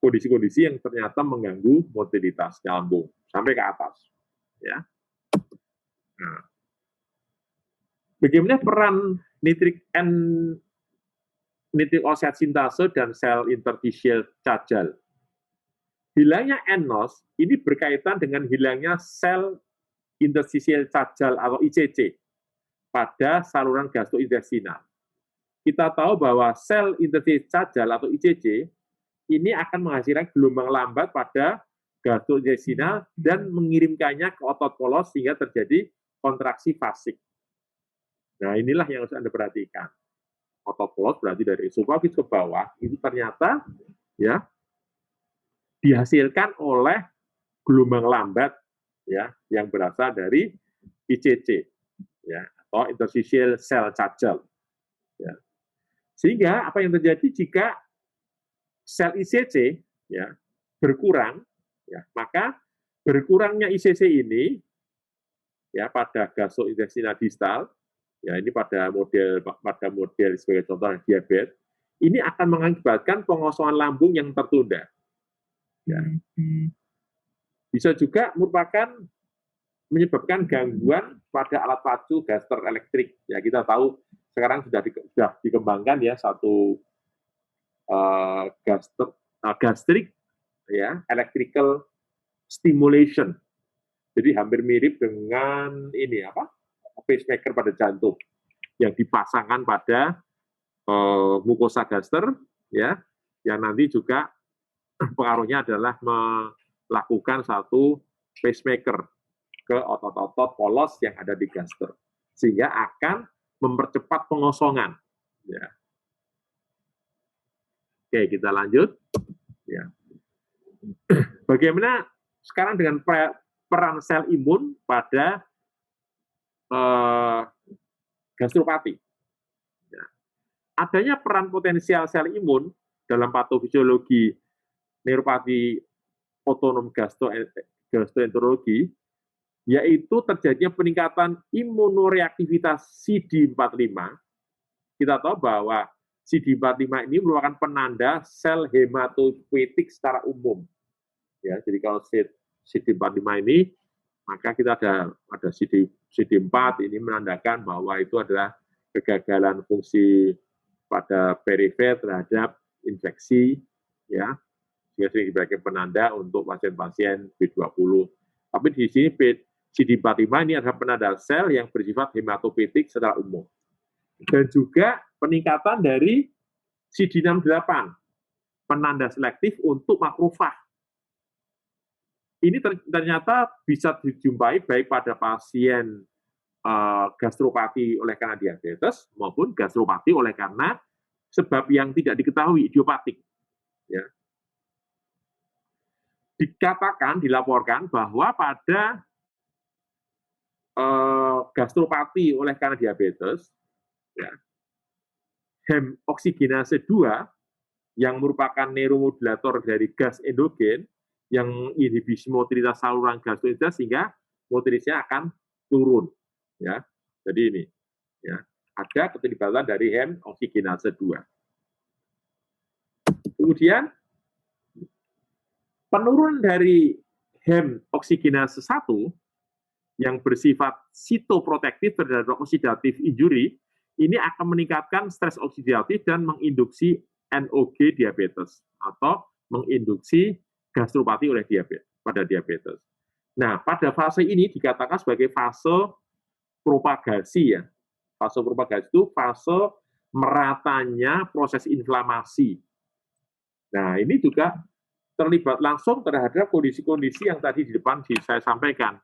kondisi-kondisi yang ternyata mengganggu motilitas lambung sampai ke atas, ya. Nah, bagaimana peran nitric oxide sintase dan sel interstitial cajal? Hilangnya nNOS ini berkaitan dengan hilangnya sel interstitial cajal atau ICC pada saluran gastrointestinal. Kita tahu bahwa sel interstitial cajal atau ICC ini akan menghasilkan gelombang lambat pada gastrointestinal dan mengirimkannya ke otot polos sehingga terjadi kontraksi fasik. Nah, inilah yang harus Anda perhatikan. Otot polos berarti dari esofagus ke bawah itu ternyata, ya, dihasilkan oleh gelombang lambat, ya, yang berasal dari ICC, ya, atau interstitial cell cajal, ya. Sehingga apa yang terjadi jika sel ICC, ya, berkurang, ya, maka berkurangnya ICC ini, ya, pada gastrointestinal distal, ya, ini pada model sebagai contoh diabetes, ini akan mengakibatkan pengosongan lambung yang tertunda. Ya. Bisa juga menyebabkan gangguan pada alat pacu gaster elektrik. Ya, kita tahu sekarang sudah dikembangkan, ya, satu gastrik, ya, electrical stimulation. Jadi hampir mirip dengan ini apa? Pacemaker pada jantung yang dipasangkan pada mukosa gaster, ya, yang nanti juga pengaruhnya adalah melakukan satu pacemaker ke otot-otot polos yang ada di gaster, sehingga akan mempercepat pengosongan. Ya. Oke, kita lanjut. Ya. Bagaimana sekarang dengan peran sel imun pada gastropati? Ya. Adanya peran potensial sel imun dalam patofisiologi neuropati otonom gastroenterologi, yaitu terjadinya peningkatan imunoreaktivitas CD45. Kita tahu bahwa CD45 ini merupakan penanda sel hematopoietik secara umum. Ya, jadi kalau CD45 ini, maka kita ada CD4 ini menandakan bahwa itu adalah kegagalan fungsi pada perifer terhadap infeksi, ya, sehingga sering sebagai penanda untuk pasien-pasien B20. Tapi di sini CD45 ini adalah penanda sel yang bersifat hematopoietik secara umum. Dan juga peningkatan dari CD68, penanda selektif untuk makrofag. Ini ternyata bisa dijumpai baik pada pasien gastropati oleh karena diabetes maupun gastropati oleh karena sebab yang tidak diketahui, idiopatik. Ya. Dilaporkan bahwa pada gastropati oleh karena diabetes, ya, HEM oksigenase 2 yang merupakan neuromodulator dari gas endogen yang inhibisi motritas saluran gastrointestinal sehingga motritasnya akan turun, ya. Jadi ini, ya, ada keterlibatan dari HEM oksigenase 2. Kemudian penurunan dari HEM oksigenase 1 yang bersifat sitoprotektif terhadap oksidatif injury ini akan meningkatkan stres oksidatif dan menginduksi NOG diabetes atau menginduksi gastropati oleh diabetes. Nah, pada fase ini dikatakan sebagai fase propagasi, ya. Fase propagasi itu fase meratanya proses inflamasi. Nah, ini juga terlibat langsung terhadap kondisi-kondisi yang tadi di depan saya sampaikan.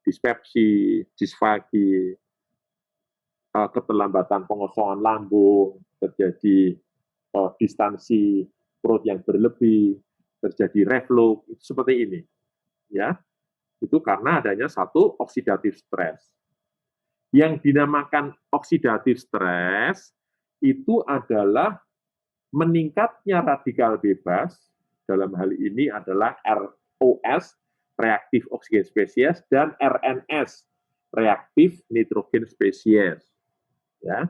Dispepsi, disfagi, keterlambatan pengosongan lambung, terjadi distansi perut yang berlebih, terjadi reflux, seperti ini. Ya, itu karena adanya satu oksidatif stres. Yang dinamakan oksidatif stres itu adalah meningkatnya radikal bebas, dalam hal ini adalah ROS, reaktif oksigen spesies, dan RNS, reaktif nitrogen spesies. Ya.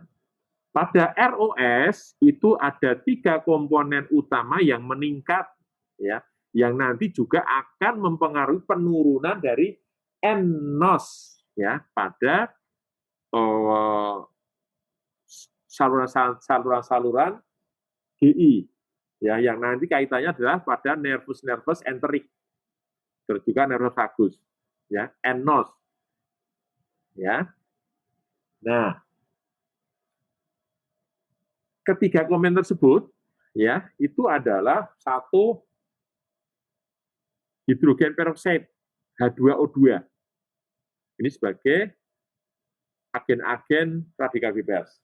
Pada ROS itu ada 3 komponen utama yang meningkat, ya, yang nanti juga akan mempengaruhi penurunan dari nNOS, ya, pada saluran-saluran GI, ya, yang nanti kaitannya adalah pada nervus enterik, terus juga nervus vagus, ya, nNOS, ya. Nah, ketiga komponen tersebut, ya, itu adalah satu hidrogen peroksida H2O2. Ini sebagai agen-agen radikal bebas.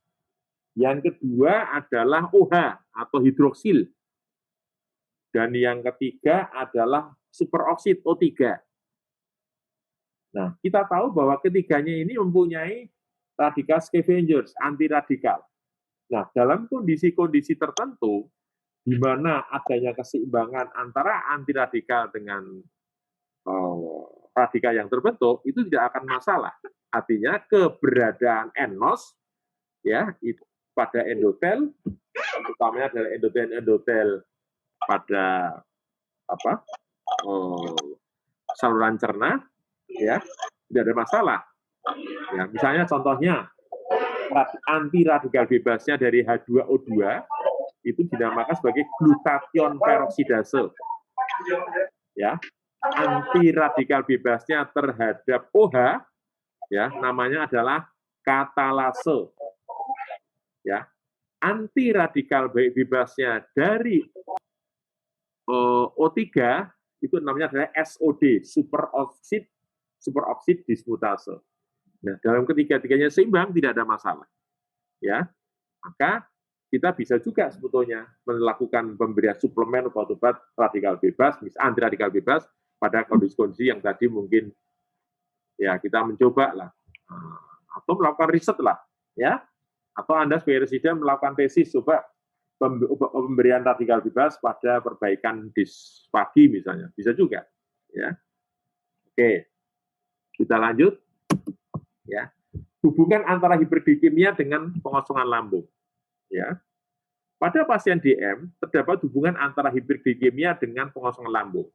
Yang kedua adalah OH atau hidroksil. Dan yang ketiga adalah superoksid O3. Nah, kita tahu bahwa ketiganya ini mempunyai radikal scavengers, anti-radikal. Nah, dalam kondisi-kondisi tertentu, di mana adanya keseimbangan antara anti-radikal dengan radikal yang terbentuk, itu tidak akan masalah. Artinya keberadaan nNOS, ya, itu pada endotel, utamanya adalah endotel pada saluran cerna, ya, tidak ada masalah. Ya, misalnya contohnya anti radikal bebasnya dari H2O2 itu dinamakan sebagai glutathione peroksidase. Ya, anti radikal bebasnya terhadap OH, ya, namanya adalah katalase. Ya, anti radikal bebasnya dari O3 itu namanya adalah SOD, superoksid dismutase. Nah, dalam ketiga-tiganya seimbang tidak ada masalah. Ya, maka kita bisa juga sebetulnya melakukan pemberian suplemen obat-obat radikal bebas, misalnya anti radikal bebas pada kondisi-kondisi yang tadi mungkin ya kita mencoba lah, atau melakukan riset lah, ya, atau Anda sebagai residen melakukan tesis coba pemberian radikal bebas pada perbaikan dispagi misalnya, bisa juga, ya. Oke, kita lanjut, ya. Hubungan antara hiperglikemia dengan pengosongan lambung. Ya. Pada pasien DM, terdapat hubungan antara hiperglikemia dengan pengosongan lambung.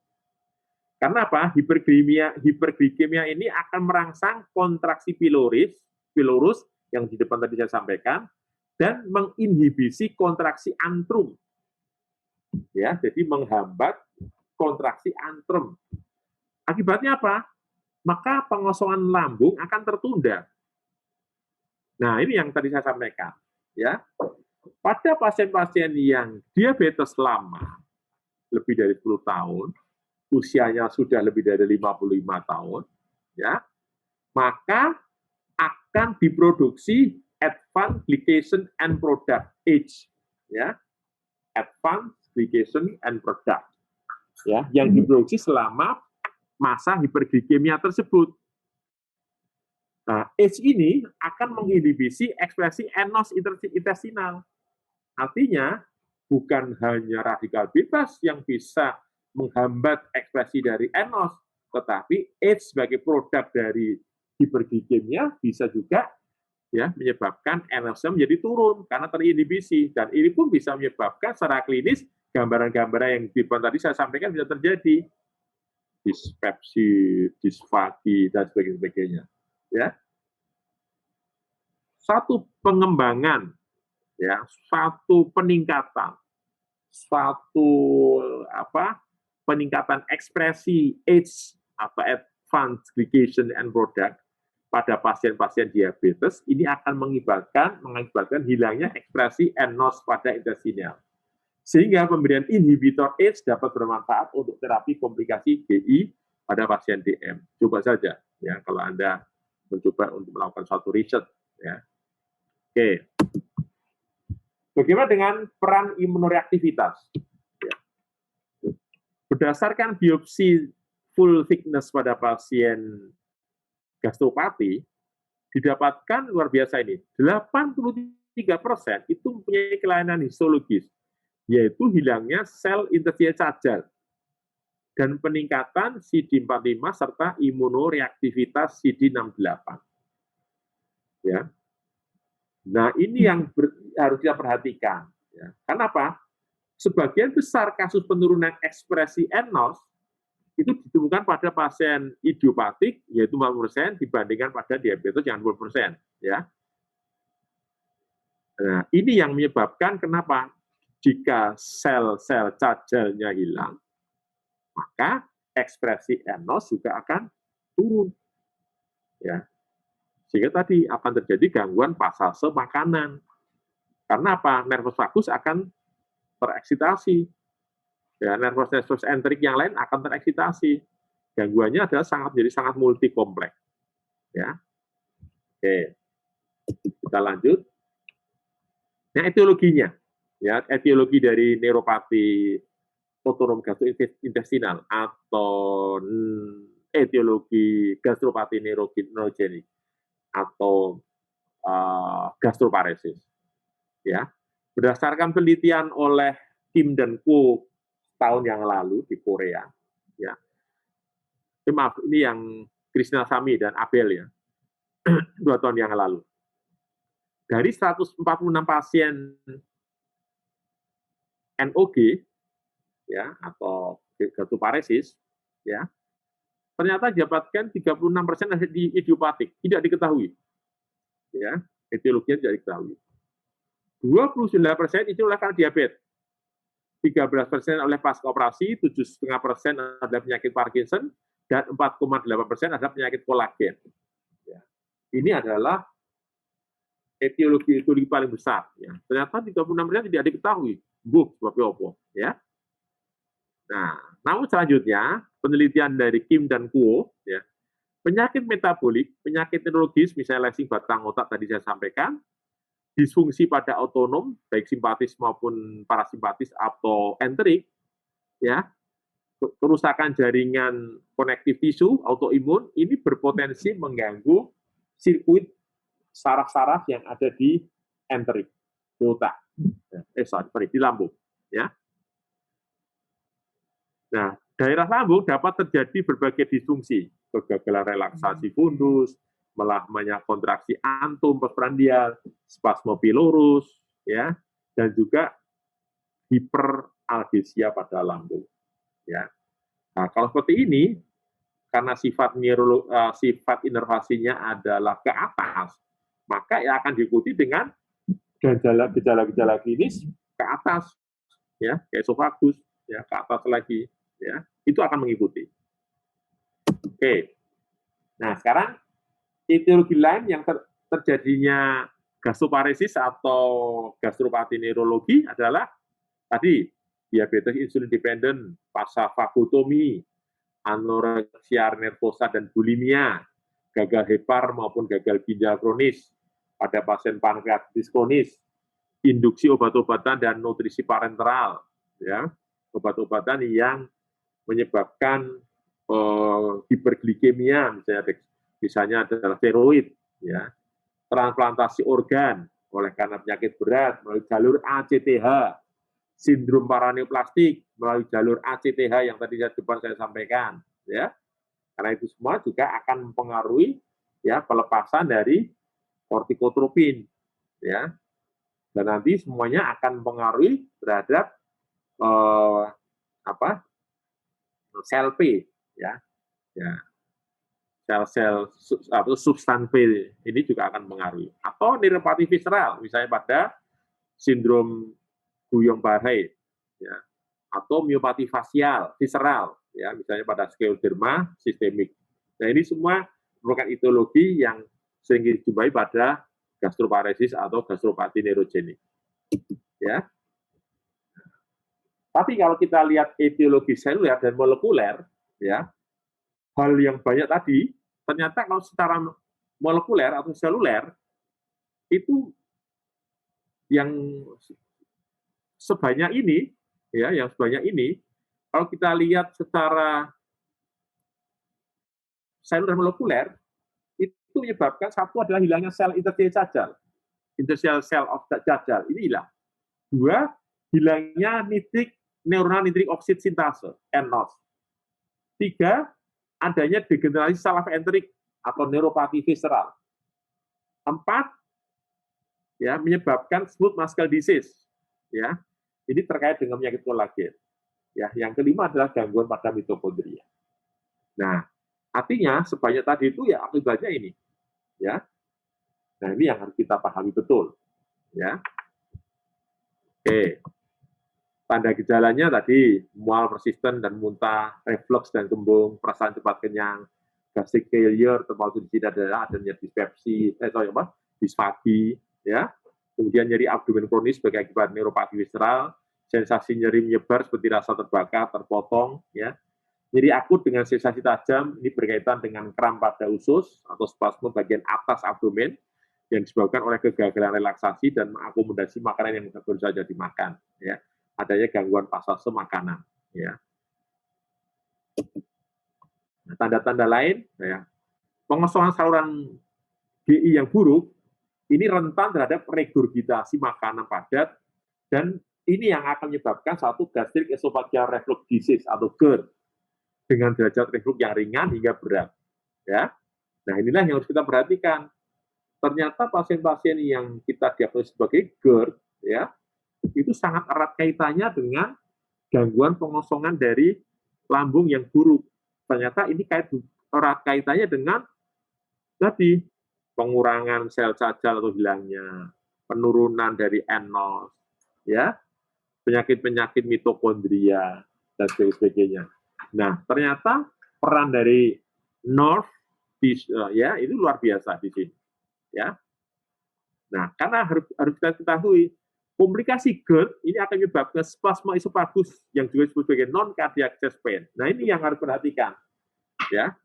Karena apa? Hiperglikemia ini akan merangsang kontraksi pilorus yang di depan tadi saya sampaikan, dan menginhibisi kontraksi antrum. Ya, jadi menghambat kontraksi antrum. Akibatnya apa? Maka pengosongan lambung akan tertunda. Nah, ini yang tadi saya sampaikan. Ya, pada pasien-pasien yang diabetes lama, lebih dari 10 tahun, usianya sudah lebih dari 55 tahun, ya, maka akan diproduksi advanced glycation end product (AGE), ya, advanced glycation end product, ya, yang diproduksi selama masa hiperglikemia tersebut. Nah, AGE ini akan menginhibisi ekspresi enos intestinal. Artinya, bukan hanya radikal bebas yang bisa menghambat ekspresi dari enos, tetapi AGE sebagai produk dari hiperglikemia bisa juga ya menyebabkan enosnya menjadi turun karena terinhibisi, dan ini pun bisa menyebabkan secara klinis gambaran-gambaran yang di depan tadi saya sampaikan bisa terjadi, dispepsi, disfagi, dan sebagainya. Ya, satu pengembangan, ya, satu peningkatan, peningkatan ekspresi AGE atau advanced glycation end product pada pasien-pasien diabetes ini akan mengakibatkan hilangnya ekspresi enos pada intestinal. Sehingga pemberian inhibitor AGE dapat bermanfaat untuk terapi komplikasi GI pada pasien DM. Coba saja ya kalau Anda mencoba untuk melakukan suatu riset, ya. Oke. Bagaimana dengan peran imunoreaktivitas? Ya. Berdasarkan biopsi full thickness pada pasien gastropati, didapatkan luar biasa ini, 83% itu mempunyai kelainan histologis, yaitu hilangnya sel intestinal cacar dan peningkatan CD45 serta imunoreaktivitas CD68. Ya. Nah, ini yang harus kita perhatikan. Ya. Kenapa? Sebagian besar kasus penurunan ekspresi enos itu ditemukan pada pasien idiopatik, yaitu 40%, dibandingkan pada diabetes yang 20%. Ya. Nah, ini yang menyebabkan kenapa jika sel-sel cacarnya hilang, maka ekspresi enos juga akan turun. Ya. Sehingga tadi akan terjadi gangguan pasase makanan. Karena apa? Nervus vagus akan tereksitasi. Ya, nervus entrik yang lain akan tereksitasi. Gangguannya adalah menjadi sangat multi kompleks. Ya. Oke. Kita lanjut. Nah, etiologinya. Ya, etiologi dari neuropati otonom gastrointestinal atau etiologi gastropati neurogenik atau gastroparesis. Ya. Berdasarkan penelitian oleh Kim dan Ko tahun yang lalu di Korea, ya. Maaf, ini yang Krishna Sami dan Abel ya, 2 tahun yang lalu. Dari 146 pasien NOG, ya, atau gastroparesis, ya, ternyata didapatkan 36% di idiopatik, tidak diketahui. Ya, etiologinya tidak diketahui. 29% itu oleh karena diabetes. 13% oleh pasca operasi, 7,5% adalah penyakit Parkinson, dan 4,8% adalah penyakit kolagen. Ya. Ini adalah etiologi paling besar. Ya. Ternyata 36% tidak diketahui. Sebabnya apa? Ya. Nah, namun selanjutnya, penelitian dari Kim dan Kuo, ya, penyakit metabolik, penyakit neurologis, misalnya lesi batang otak tadi saya sampaikan, disfungsi pada otonom, baik simpatis maupun parasimpatis atau enterik, ya, kerusakan jaringan konektif tisu, autoimun, ini berpotensi mengganggu sirkuit saraf-saraf yang ada di enterik, di otak. Di lambung. Ya. Nah, daerah lambung dapat terjadi berbagai disfungsi, kegagalan relaksasi fundus, melamanya kontraksi antum postprandial, spasmo pilorus, ya, dan juga hiperalgesia pada lambung. Ya. Nah, kalau seperti ini, karena sifat inervasinya adalah ke atas, maka ya akan diikuti dengan gejala-gejala klinis ke atas, ya, kayak esofagus, ya, ke atas lagi, ya, itu akan mengikuti. Oke. Nah, sekarang etiologi lain yang terjadinya gastroparesis atau gastropati neurologi adalah tadi diabetes insulin dependent, vagotomi, anoreksia nervosa dan bulimia, gagal hepar maupun gagal ginjal kronis pada pasien pankreatitis kronis, induksi obat-obatan dan nutrisi parenteral, ya, obat-obatan yang menyebabkan hiperglikemia, misalnya adalah steroid, ya, transplantasi organ oleh karena penyakit berat melalui jalur ACTH, sindrom paraneoplastik melalui jalur ACTH yang tadi saya sampaikan, ya. Karena itu semua juga akan mempengaruhi, ya, pelepasan dari kortikotropin, ya. Dan nanti semuanya akan mempengaruhi terhadap sel P, ya. Ya. Sel-sel atau substan P ini juga akan mempengaruhi. Atau neuropati visceral, misalnya pada sindrom Guillain-Barré, ya, atau miopati fasial, visceral, ya, misalnya pada skleroderma sistemik. Nah, ini semua merupakan etiologi yang sering dijumpai pada gastroparesis atau gastropati neurogenik. Ya. Tapi kalau kita lihat etiologi seluler dan molekuler, ya, hal yang banyak tadi, ternyata kalau secara molekuler atau seluler, itu yang sebanyak ini, ya, yang sebanyak ini, kalau kita lihat secara seluler molekuler, itu menyebabkan satu adalah hilangnya sel interstisial jajal, interstitial cell of jajal, ini hilang. Dua, hilangnya neuronal nitrik oksid sintase, NOS. Tiga, adanya degenerasi saraf enterik atau neuropati visceral. Empat, ya, menyebabkan smooth muscle disease, ya. Ini terkait dengan penyakit kolagen. Ya, yang kelima adalah gangguan pada mitokondria. Nah, artinya sebanyak tadi itu ya akibatnya ini, ya. Nah, ini yang harus kita pahami betul, ya. Oke. Tanda gejalanya tadi mual persisten dan muntah, reflux dan kembung, perasaan cepat kenyang, gastric failure termasuk di sini adalah adanya dispepsi, disfagi, ya. Kemudian nyeri abdomen kronis sebagai akibat neuropati visceral, sensasi nyeri menyebar seperti rasa terbakar, terpotong, ya. Nyeri akut dengan sensasi tajam ini berkaitan dengan kram pada usus atau spasme bagian atas abdomen yang disebabkan oleh kegagalan relaksasi dan mengakomodasi makanan yang baru saja dimakan, ya. Adanya gangguan pasase makanan, ya. Nah, tanda-tanda lain, ya, pengosongan saluran GI yang buruk ini rentan terhadap regurgitasi makanan padat dan ini yang akan menyebabkan satu gastric esophageal reflux disease atau GERD dengan derajat reflux yang ringan hingga berat, ya. Nah, inilah yang harus kita perhatikan. Ternyata pasien-pasien yang kita diagnosis sebagai GERD, ya, itu sangat erat kaitannya dengan gangguan pengosongan dari lambung yang buruk. Ternyata ini erat kaitannya dengan tadi pengurangan sel jajal atau hilangnya, penurunan dari NOS, ya, penyakit-penyakit mitokondria, dan sebagainya. Nah, ternyata peran dari NORPH ya itu luar biasa di sini. Ya. Nah, karena harus kita ketahui komplikasi GERD ini akan menyebabkan spasma esofagus yang juga disebut sebagai non-cardiac chest pain. Nah, ini yang harus perhatikan. Ya,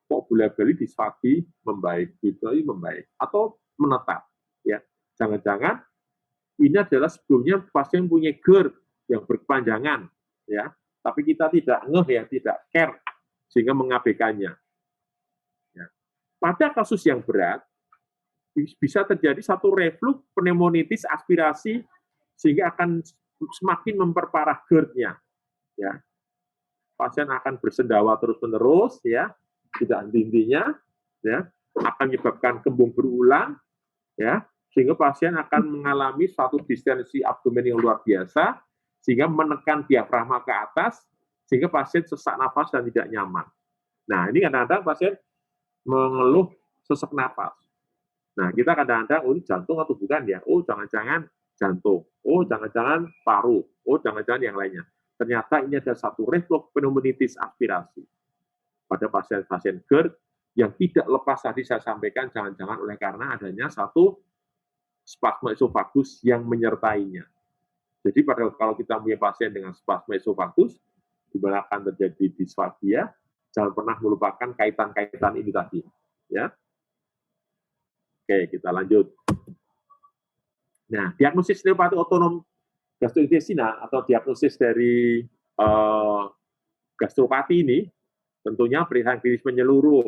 kok bola-balik disfagi membaik, atau menetap. Ya, jangan-jangan ini adalah sebelumnya pasien punya GERD yang berkepanjangan, ya, tapi kita tidak ngeh ya, tidak care, sehingga mengabaikannya. Ya. Pada kasus yang berat, bisa terjadi satu reflux pneumonitis aspirasi, sehingga akan semakin memperparah GERD-nya. Ya. Pasien akan bersendawa terus-menerus, ya, tidak henti-hentinya, ya, akan menyebabkan kembung berulang, ya, sehingga pasien akan mengalami suatu distensi abdomen yang luar biasa, sehingga menekan diafragma ke atas, sehingga pasien sesak nafas dan tidak nyaman. Nah, ini kadang-kadang pasien mengeluh sesak nafas. Nah, kita kadang-kadang, oh ini jantung atau bukan ya? Oh, jangan-jangan jantung. Oh, jangan-jangan paru. Oh, jangan-jangan yang lainnya. Ternyata ini ada satu reflux pneumonitis aspirasi. Pada pasien-pasien GERD yang tidak lepas tadi saya sampaikan, jangan-jangan oleh karena adanya satu spasma esofagus yang menyertainya. Jadi kalau kita punya pasien dengan spasma esofagus, di mana akan terjadi disfagia, jangan pernah melupakan kaitan-kaitan ini tadi. Ya. Oke, kita lanjut. Nah, diagnosis neuropati otonom gastrointestinal atau diagnosis dari gastropati ini, tentunya periksa klinis menyeluruh,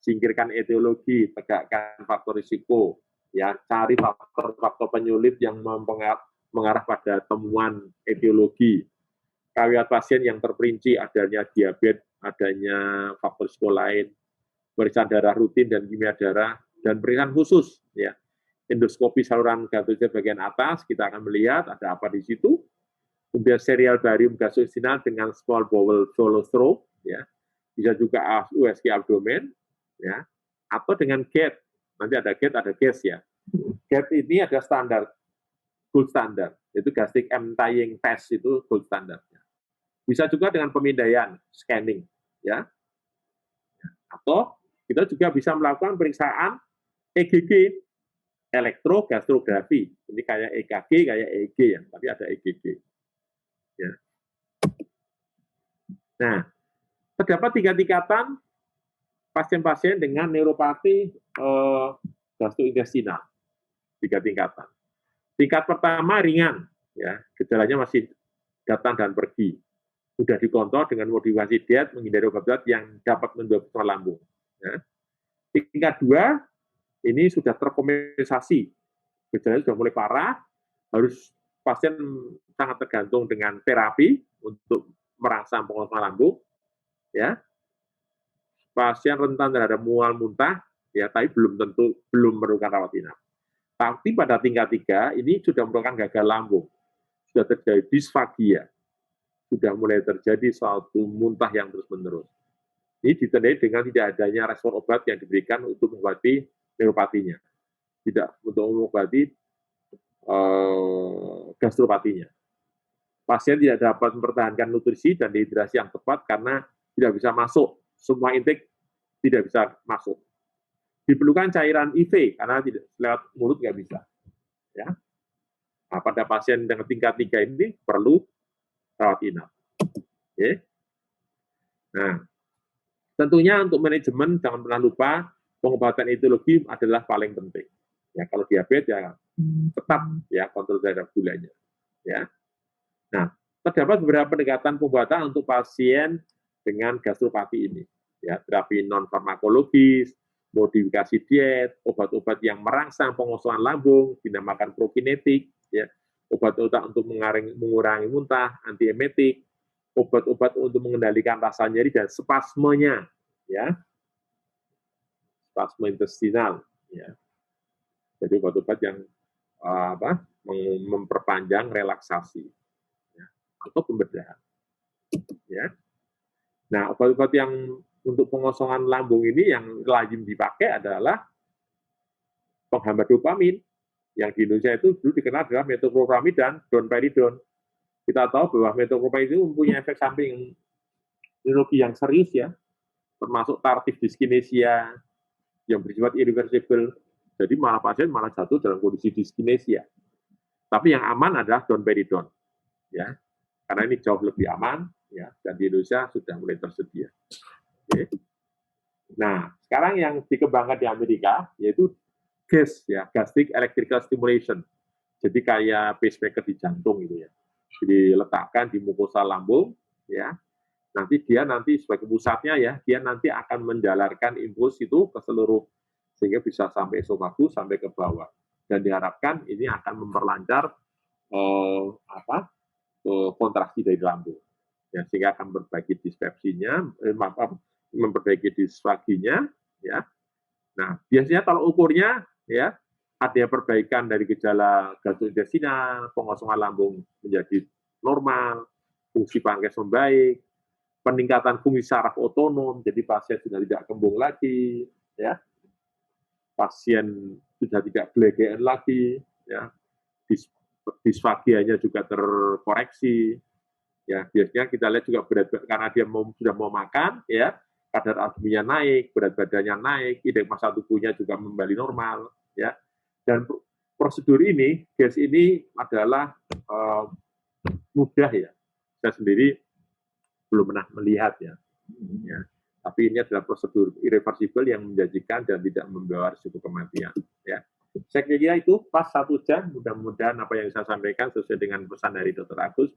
singkirkan etiologi, tegakkan faktor risiko, ya, cari faktor-faktor penyulit yang mengarah pada temuan etiologi. Riwayat pasien yang terperinci adanya diabetes, adanya faktor risiko lain, pemeriksaan darah rutin dan kimia darah, dan pemeriksaan khusus. Ya. Endoskopi saluran gastrointestinal bagian atas, kita akan melihat ada apa di situ. Kemudian serial barium gastrointestinal dengan small bowel stroke, ya. Bisa juga USG abdomen, ya. Atau dengan GAT. Nanti ada GAT, ada GAS ya. GAT ini ada standar, gold standard, yaitu gastric emptying test itu gold standard. Bisa juga dengan pemindaian, scanning, ya. Atau kita juga bisa melakukan periksaan EGG, elektrogastrografi. Ini kayak EKG, kayak EEG ya, tapi ada EGG. Ya. Nah, terdapat 3 tingkatan pasien-pasien dengan neuropati gastrointestinal. 3 tingkatan. Tingkat pertama ringan, ya, gejalanya masih datang dan pergi. Sudah dikontrol dengan modifikasi diet, menghindari obat-obat yang dapat mendorong lambung. Ya. Tingkat 2, ini sudah terkompensasi. Gejalanya sudah mulai parah, harus pasien sangat tergantung dengan terapi untuk merangsang pengosongan lambung. Ya. Pasien rentan terhadap mual muntah, ya, tapi belum memerlukan rawat inap. Tapi pada tingkat 3 ini sudah merupakan gagal lambung, sudah terjadi disfagia, sudah mulai terjadi suatu muntah yang terus-menerus. Ini ditandai dengan tidak adanya respon obat yang diberikan untuk mengobati neuropatinya, tidak untuk mengobati gastropatinya. Pasien tidak dapat mempertahankan nutrisi dan dehidrasi yang tepat karena tidak bisa masuk, semua intake tidak bisa masuk. Diperlukan cairan IV karena tidak lewat mulut nggak bisa. Ya. Nah, pada pasien dengan tingkat 3 ini perlu rawat inap. Okay. Nah, tentunya untuk manajemen jangan pernah lupa pengobatan etiologi adalah paling penting. Ya, kalau diabetes ya tetap ya kontrol terhadap gulanya. Ya. Nah, terdapat beberapa pendekatan pengobatan untuk pasien dengan gastropati ini. Ya, terapi non farmakologis, modifikasi diet, obat-obat yang merangsang pengosongan lambung, dinamakan prokinetik, ya, obat-obat untuk mengurangi muntah, antiemetik, obat-obat untuk mengendalikan rasa nyeri dan spasmenya, ya, spasme intestinal, ya. Jadi obat-obat yang memperpanjang relaksasi, ya, atau pembedahan, ya. Nah, obat-obat yang untuk pengosongan lambung ini yang lazim dipakai adalah penghambat dopamin. Yang di Indonesia itu dulu dikenal adalah metoclopramid dan domperidone. kita tahu bahwa metoclopramide itu mempunyai efek samping neurologi yang serius ya, termasuk tardive dyskinesia yang bersifat irreversible. Jadi malah pasien malah jatuh dalam kondisi dyskinesia. Tapi yang aman adalah domperidone, ya, karena ini jauh lebih aman, ya, dan di Indonesia sudah mulai tersedia. Oke. Nah, sekarang yang dikembangkan di Amerika yaitu GESS, ya, gastric electrical stimulation. Jadi kayak pacemaker di jantung gitu ya. Diletakkan di mukosa lambung, ya. Nanti sebagai pusatnya ya, dia nanti akan menjalarkan impuls itu ke seluruh, sehingga bisa sampai esofagus, sampai ke bawah. Dan diharapkan ini akan memperlancar kontraksi dari lambung. Ya, sehingga akan memperbaiki dispepsinya, memperbaiki disfaginya, ya. Nah, biasanya kalau ukurnya, ya, ada perbaikan dari gejala gastrointestinal, pengosongan lambung menjadi normal, fungsi pankreas membaik, peningkatan fungsi saraf otonom, jadi pasien sudah tidak kembung lagi, ya, pasien sudah tidak belegean lagi, ya, disfagianya juga terkoreksi, ya, biasanya kita lihat juga karena dia sudah mau makan, ya, kadar albuminnya naik, berat badannya naik, indeks massa tubuhnya juga kembali normal, ya, dan prosedur ini, GESS ini adalah mudah ya, saya sendiri belum pernah melihat ya. Tapi ini adalah prosedur irreversible yang menjanjikan dan tidak membawa risiko kematian. Ya. Saya kira itu pas 1 jam, mudah-mudahan apa yang saya sampaikan sesuai dengan pesan dari Dr. Agus,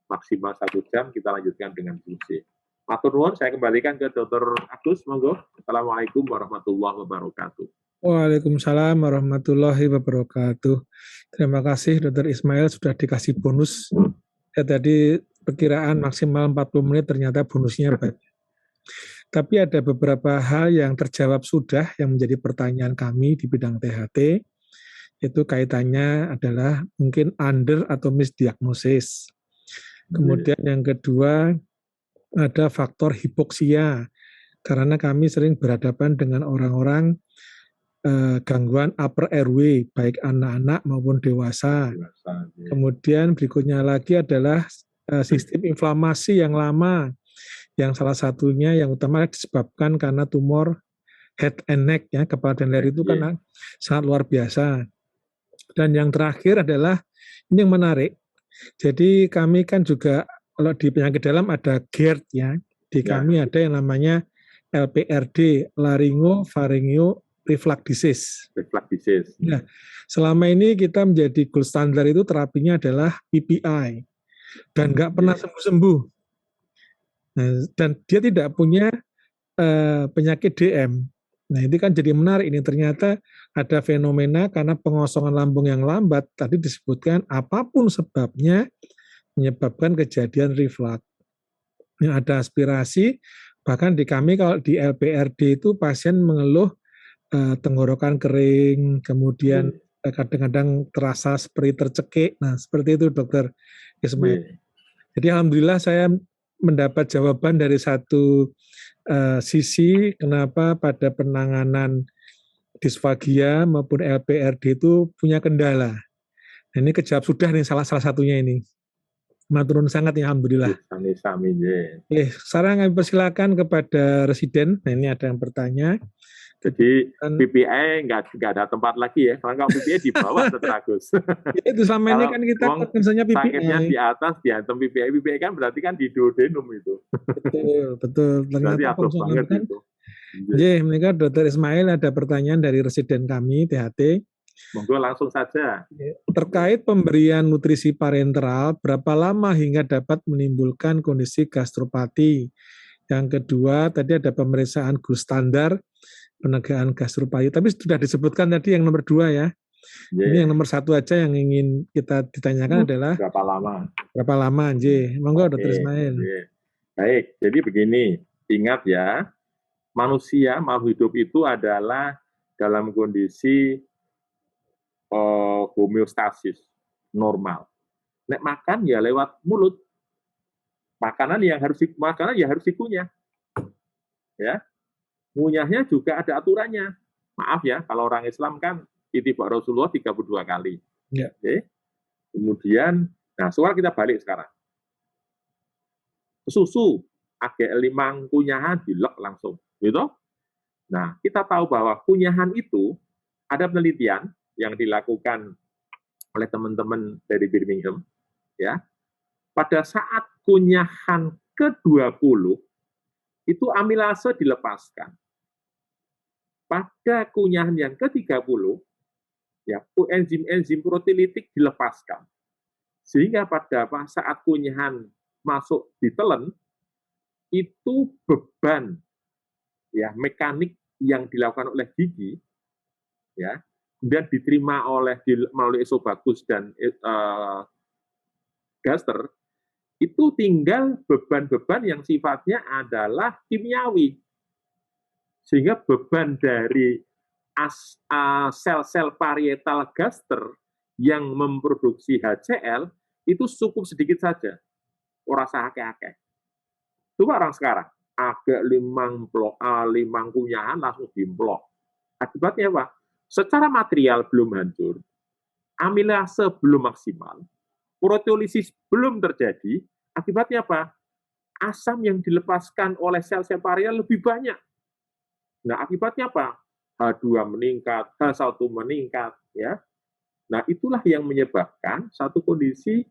maksimal 1 jam kita lanjutkan dengan diskusi. Matur nuwun, saya kembalikan ke Dr. Agus, monggo. Assalamualaikum warahmatullahi wabarakatuh. Waalaikumsalam warahmatullahi wabarakatuh. Terima kasih Dr. Ismail sudah dikasih bonus. Ya, tadi perkiraan maksimal 40 menit, ternyata bonusnya banyak. Tapi ada beberapa hal yang terjawab sudah yang menjadi pertanyaan kami di bidang THT, itu kaitannya adalah mungkin under atau misdiagnosis. Kemudian yang kedua ada faktor hipoksia, karena kami sering berhadapan dengan orang-orang gangguan upper airway, baik anak-anak maupun dewasa. Kemudian berikutnya lagi adalah sistem inflamasi yang lama, yang salah satunya yang utama disebabkan karena tumor head and neck, ya, kepala dan leher itu kan sangat luar biasa. Dan yang terakhir adalah ini yang menarik. Jadi kami kan juga kalau di penyakit dalam ada GERD, ya. Di kami ada yang namanya LPRD, laringo-pharyngeal reflux disease. Nah, selama ini kita menjadi gold standar itu terapinya adalah PPI dan nggak pernah sembuh-sembuh. Nah, dan dia tidak punya penyakit DM. Nah, ini kan jadi menarik ini, ternyata ada fenomena karena pengosongan lambung yang lambat, tadi disebutkan apapun sebabnya menyebabkan kejadian reflux. Yang ada aspirasi, bahkan di kami kalau di LPRD itu pasien mengeluh tenggorokan kering, kemudian kadang-kadang terasa seperti tercekik. Nah, seperti itu Dokter Ismail. Jadi alhamdulillah saya mendapat jawaban dari satu sisi kenapa pada penanganan disfagia maupun LPRD itu punya kendala. Nah, ini kejawab sudah nih salah satunya ini. Maturun sangat ya alhamdulillah. Sekarang kami persilakan kepada residen. Nah, ini ada yang bertanya. Jadi PPI nggak ada tempat lagi ya, karena kalau PPI di bawah Agus. Itu selama ini kan kita konsennya PPI. Sakitnya di atas, diantem PPI kan berarti kan di duodenum itu. Betul. Berarti atur banget kan, itu. Jadi mereka Dr. Ismail ada pertanyaan dari residen kami THT. Monggo langsung saja. Terkait pemberian nutrisi parenteral, berapa lama hingga dapat menimbulkan kondisi gastropati? Yang kedua, tadi ada pemeriksaan gold standar penegaan gastropati, tapi sudah disebutkan tadi yang nomor 2 ya. Ini yang nomor 1 aja yang ingin kita ditanyakan adalah berapa lama, monggo Dr. Ismail. Baik, jadi begini, ingat ya, manusia makhluk hidup itu adalah dalam kondisi homeostasis normal. Nek makan ya lewat mulut, makanan ya harus dikunyah, ya. Ngunyahnya juga ada aturannya. Maaf ya, kalau orang Islam kan itibak Rasulullah 32 kali. Ya. Oke. Kemudian, nah soal kita balik sekarang. susu, agak limang kunyahan dilek langsung, gitu. Nah, kita tahu bahwa kunyahan itu ada penelitian yang dilakukan oleh teman-teman dari Birmingham, ya. Pada saat kunyahan ke-20 itu amilase dilepaskan. Pada kunyahan yang ke-30 ya enzim-enzim proteolitik dilepaskan. Sehingga pada saat kunyahan masuk ditelan itu beban ya mekanik yang dilakukan oleh gigi ya kemudian diterima melalui esofagus dan gaster itu tinggal beban-beban yang sifatnya adalah kimiawi. Sehingga beban dari sel-sel parietal gaster yang memproduksi HCl itu cukup sedikit saja. Ora sakake-akeh. Coba orang sekarang, agak limang kunyahan langsung dimplok. Akibatnya apa? Secara material belum hancur, amilase belum maksimal, proteolisis belum terjadi, akibatnya apa? Asam yang dilepaskan oleh sel-sel parietal lebih banyak. Nah, akibatnya apa? H2 meningkat, H1 meningkat, ya. Nah, itulah yang menyebabkan satu kondisi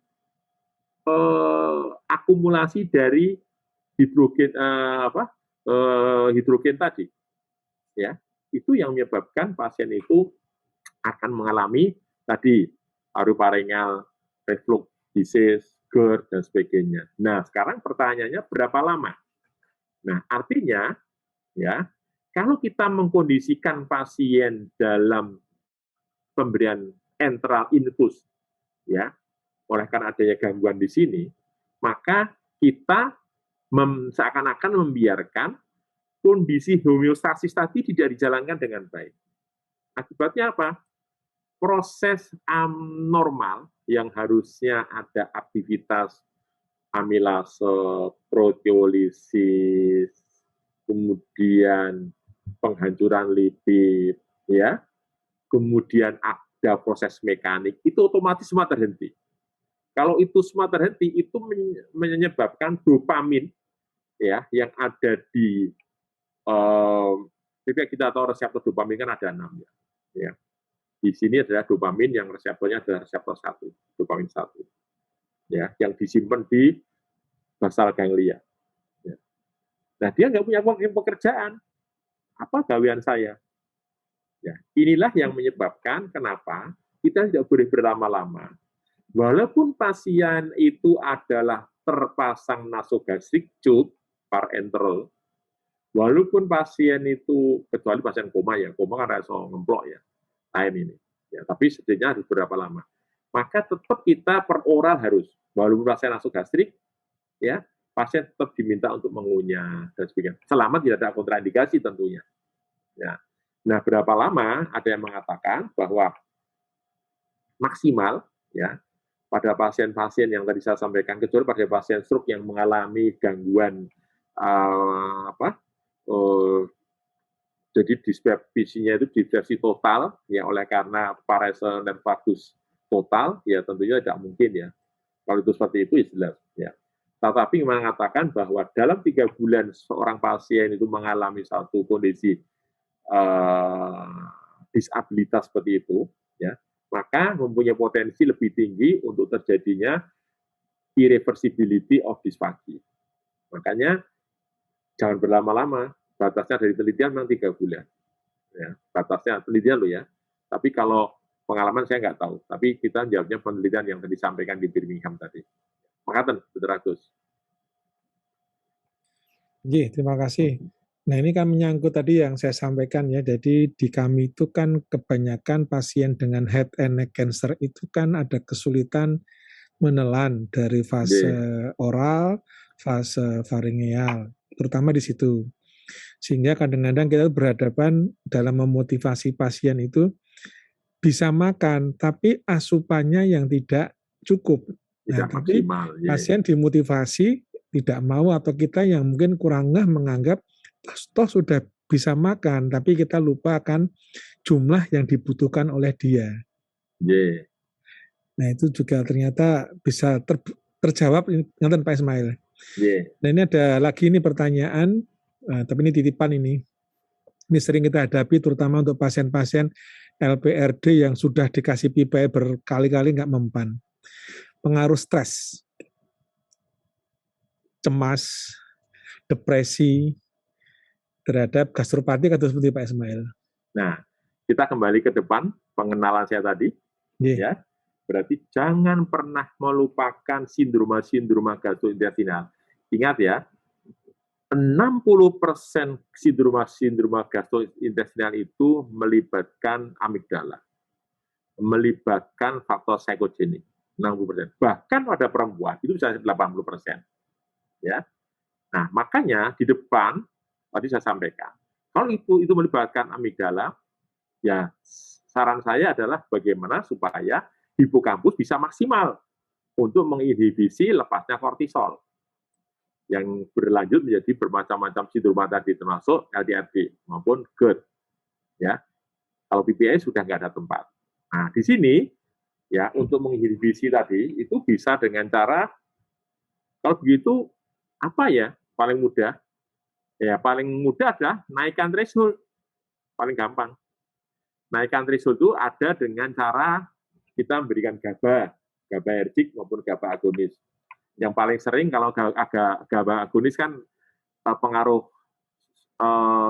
akumulasi dari hidrogen tadi, ya. Itu yang menyebabkan pasien itu akan mengalami tadi paru-parengal, reflux disease, GERD dan sebagainya. Nah, sekarang pertanyaannya berapa lama? Nah, artinya ya, kalau kita mengkondisikan pasien dalam pemberian enteral infus ya, oleh karena adanya gangguan di sini, maka kita seakan-akan membiarkan kondisi homeostasis tadi tidak dijalankan dengan baik. Akibatnya apa? Proses abnormal yang harusnya ada aktivitas amilase, proteolisis, kemudian penghancuran lipid, ya, kemudian ada proses mekanik, itu otomatis semua terhenti. Kalau itu semua terhenti, itu menyebabkan dopamin, ya, yang ada di kita tahu reseptor dopamin kan ada 6 ya. Di sini adalah dopamin yang reseptornya adalah reseptor 1, dopamin 1. Ya, yang disimpan di basal ganglia. Ya. Nah, dia nggak punya pekerjaan. Apa gawean saya? Ya, inilah yang menyebabkan kenapa kita tidak boleh berlama-lama. Walaupun pasien itu adalah terpasang nasogastrik tube parenteral, walaupun pasien itu kecuali pasien koma ya, koma kan rasa ngemplok ya, lain ini. Ya, tapi setidaknya harus berapa lama. Maka tetap kita per oral harus, walaupun pasien nasogastrik, ya pasien tetap diminta untuk mengunyah dan sebagainya. Selama tidak ada kontraindikasi tentunya. Ya. Nah, berapa lama? Ada yang mengatakan bahwa maksimal ya pada pasien-pasien yang tadi saya sampaikan, kecuali pada pasien stroke yang mengalami gangguan jadi dispersinya itu dispersi total ya oleh karena parese nervagus total ya tentunya tidak mungkin ya. Kalau itu seperti itu jelas ya. Tetapi mengatakan bahwa dalam 3 bulan seorang pasien itu mengalami satu kondisi disabilitas seperti itu, ya, maka mempunyai potensi lebih tinggi untuk terjadinya irreversibility of dysphagia. Makanya jangan berlama-lama. Batasnya dari penelitian memang 3 bulan. Ya, batasnya penelitian loh ya. Tapi kalau pengalaman saya nggak tahu. Tapi kita jawabnya penelitian yang tadi disampaikan di Birmingham tadi. Makasih, Dr. Agus. Terima kasih. Nah, ini kan menyangkut tadi yang saya sampaikan ya. Jadi di kami itu kan kebanyakan pasien dengan head and neck cancer itu kan ada kesulitan menelan dari fase oral, fase faringeal, terutama di situ. Sehingga kadang-kadang kita berhadapan dalam memotivasi pasien itu bisa makan, tapi asupannya yang tidak cukup. Nah, tapi pasien dimotivasi tidak mau atau kita yang mungkin kurang menganggap toh sudah bisa makan, tapi kita lupa akan jumlah yang dibutuhkan oleh dia. Nah, itu juga ternyata bisa terjawab, ingat Pak Ismail. Yeah. Nah ini ada lagi ini pertanyaan, tapi ini titipan ini. Ini sering kita hadapi terutama untuk pasien-pasien LPRD yang sudah dikasih PPI berkali-kali nggak mempan. Pengaruh stres, cemas, depresi terhadap gastropati atau seperti Pak Ismail. Nah, kita kembali ke depan pengenalan saya tadi, Yeah. ya. Berarti jangan pernah melupakan sindroma-sindroma gastrointestinal. Ingat ya, 60% sindroma gastrointestinal itu melibatkan amigdala, melibatkan faktor psikogenik, 60%. Bahkan pada perempuan itu bisa 80%. Ya. Nah, makanya di depan tadi saya sampaikan, kalau itu melibatkan amigdala, ya saran saya adalah bagaimana supaya hipokampus bisa maksimal untuk menginhibisi lepasnya kortisol yang berlanjut menjadi bermacam-macam sindroma tadi, termasuk LDRD maupun GERD. Ya, kalau PPI sudah nggak ada tempat. Nah, di sini ya untuk menginhibisi tadi itu bisa dengan cara, kalau begitu apa ya paling mudah? Ya paling mudah adalah naikkan threshold, paling gampang. Naikkan threshold itu ada dengan cara kita memberikan GABAergic maupun GABA agonis. Yang paling sering kalau GABA agonis kan pengaruh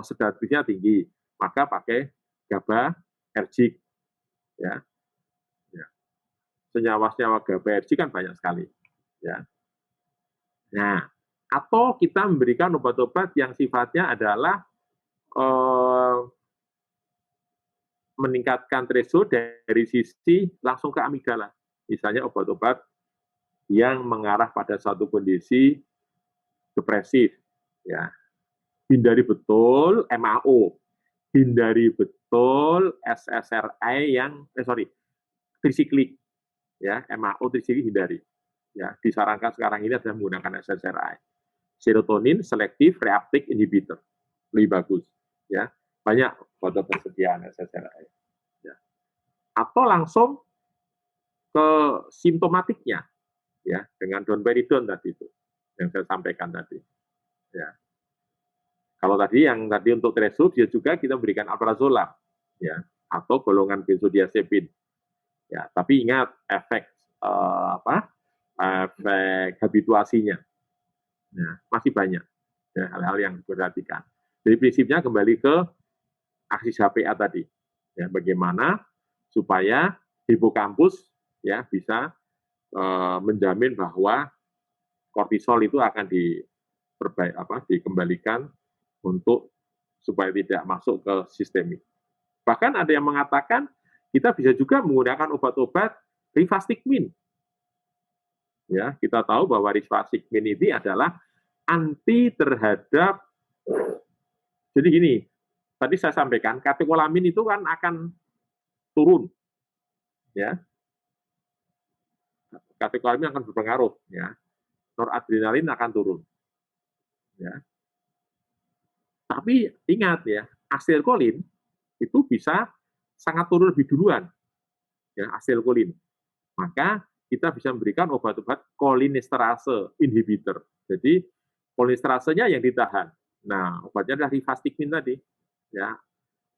sedatifnya tinggi, maka pakai GABAergic. Ya. Ya. Senyawa-senyawa GABAergic kan banyak sekali. Ya. Nah, atau kita memberikan obat-obat yang sifatnya adalah meningkatkan threshold dari sisi langsung ke amigdala. Misalnya obat-obat yang mengarah pada suatu kondisi depresif. Ya. Hindari betul MAO, hindari betul SSRI yang trisiklik. Ya, MAO trisiklik hindari. Ya, disarankan sekarang ini adalah menggunakan SSRI. Serotonin selective reuptake inhibitor. Lebih bagus. Ya. Banyak foto persediaan SSRI. Ya. Atau langsung ke simptomatiknya, ya, dengan domperidone tadi itu yang saya sampaikan tadi. Ya. Kalau tadi yang tadi untuk threshold, dia juga kita berikan alprazolam, ya, atau golongan benzodiazepin. Ya, tapi ingat efek efek habituasinya. Nah, masih banyak ya, hal-hal yang diperhatikan. Jadi prinsipnya kembali ke aksis HPA tadi. Ya, bagaimana supaya hipokampus ya bisa menjamin bahwa kortisol itu akan dikembalikan untuk supaya tidak masuk ke sistemik. Bahkan ada yang mengatakan kita bisa juga menggunakan obat-obat rifastigmin. Ya, kita tahu bahwa rifastigmin ini adalah anti terhadap, jadi gini, tadi saya sampaikan katekolamin itu kan akan turun, ya. Katekolamin akan berpengaruh, ya. Noradrenalin akan turun, ya. Tapi ingat ya, asetilkolin itu bisa sangat turun lebih duluan, ya, asetilkolin. Maka kita bisa memberikan obat-obat kolinesterase inhibitor. Jadi kolinesterasenya yang ditahan. Nah, obatnya adalah rifastigmin tadi, ya.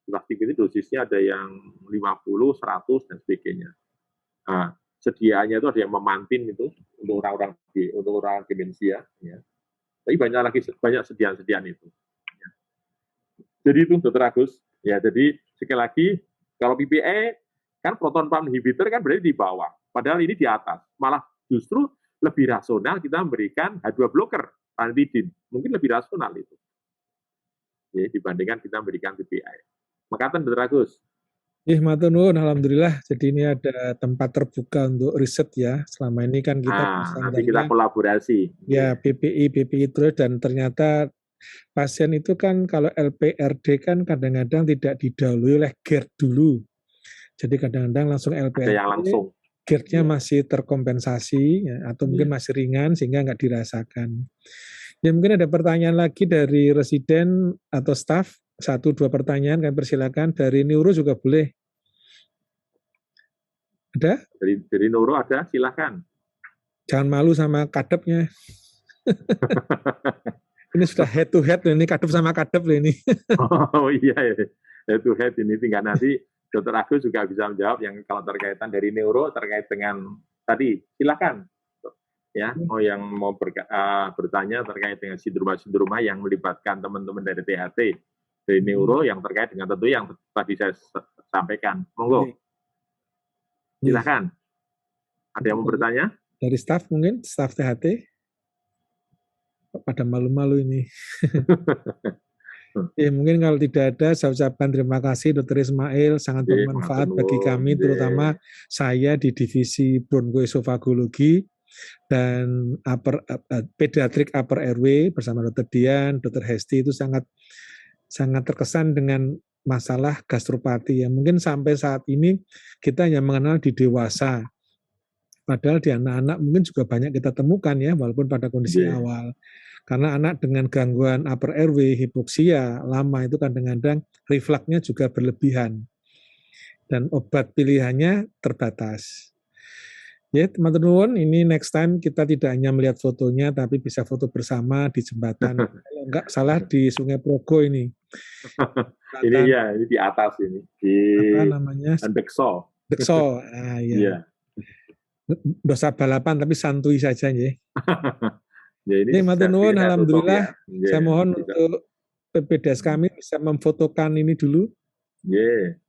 Rifastigmin itu dosisnya ada yang 50, 100 dan sebagainya. Nah, sediaannya itu ada yang memantin itu untuk orang demensia, ya. Tapi banyak sediaan itu. Ya. Jadi itu Dr. Agus, ya. Jadi sekali lagi kalau PPE kan proton pump inhibitor kan berarti di bawah, padahal ini di atas. Malah justru lebih rasional kita memberikan H2 blocker, ranitidin. Mungkin lebih rasional itu. Ya, dibandingkan kita memberikan PPI. Makatan Dr. Agus. Matur nuwun, alhamdulillah. Jadi ini ada tempat terbuka untuk riset ya. Selama ini kan kita nanti kita kolaborasi. Ya, BPI terus, dan ternyata pasien itu kan kalau LPRD kan kadang-kadang tidak didahului oleh GERD dulu. Jadi kadang-kadang langsung LPRD. Ada yang langsung. GERD-nya masih terkompensasi ya, atau mungkin masih ringan sehingga nggak dirasakan. Ya mungkin ada pertanyaan lagi dari residen atau staf. 1-2 pertanyaan kami persilakan. Dari neuro juga boleh. Ada? Dari neuro ada, silakan. Jangan malu sama kadepnya. Ini sudah head to head loh, ini kadep sama kadep loh ini. Oh iya, head to head ini tinggal nanti Dr. Agus juga bisa menjawab yang kalau terkaitan dari neuro terkait dengan tadi, silakan. Ya, yang mau bertanya terkait dengan sindroma-sindroma yang melibatkan teman-teman dari THT, dari neuro yang terkait dengan tentu yang tadi saya sampaikan. Monggo. Silakan. Ada yang mau bertanya? Dari staf mungkin, staf THT? Pada malu-malu ini. Ya, mungkin kalau tidak ada, saya ucapkan terima kasih Dr. Ismail, sangat bermanfaat bagi kami, terutama saya di divisi bronkoesofagologi dan pediatrik upper airway bersama Dr. Dian, Dr. Hesti itu sangat terkesan dengan masalah gastropati yang mungkin sampai saat ini kita hanya mengenal di dewasa. Padahal di anak-anak mungkin juga banyak kita temukan ya, walaupun pada kondisi awal. Karena anak dengan gangguan upper airway, hipoksia lama itu kadang-kadang refluksnya juga berlebihan. Dan obat pilihannya terbatas. Ya, teman-teman, ini next time kita tidak hanya melihat fotonya, tapi bisa foto bersama di jembatan. Kalau enggak salah di Sungai Progo ini. Ini ya, ini di atas ini. Di apa namanya? Dekso. Dekso, ya. Dosa balapan, tapi santuy saja ya. Ya, ini Matur alhamdulillah. Ya. Saya mohon untuk PPDS kami bisa memfotokan ini dulu. Yeah.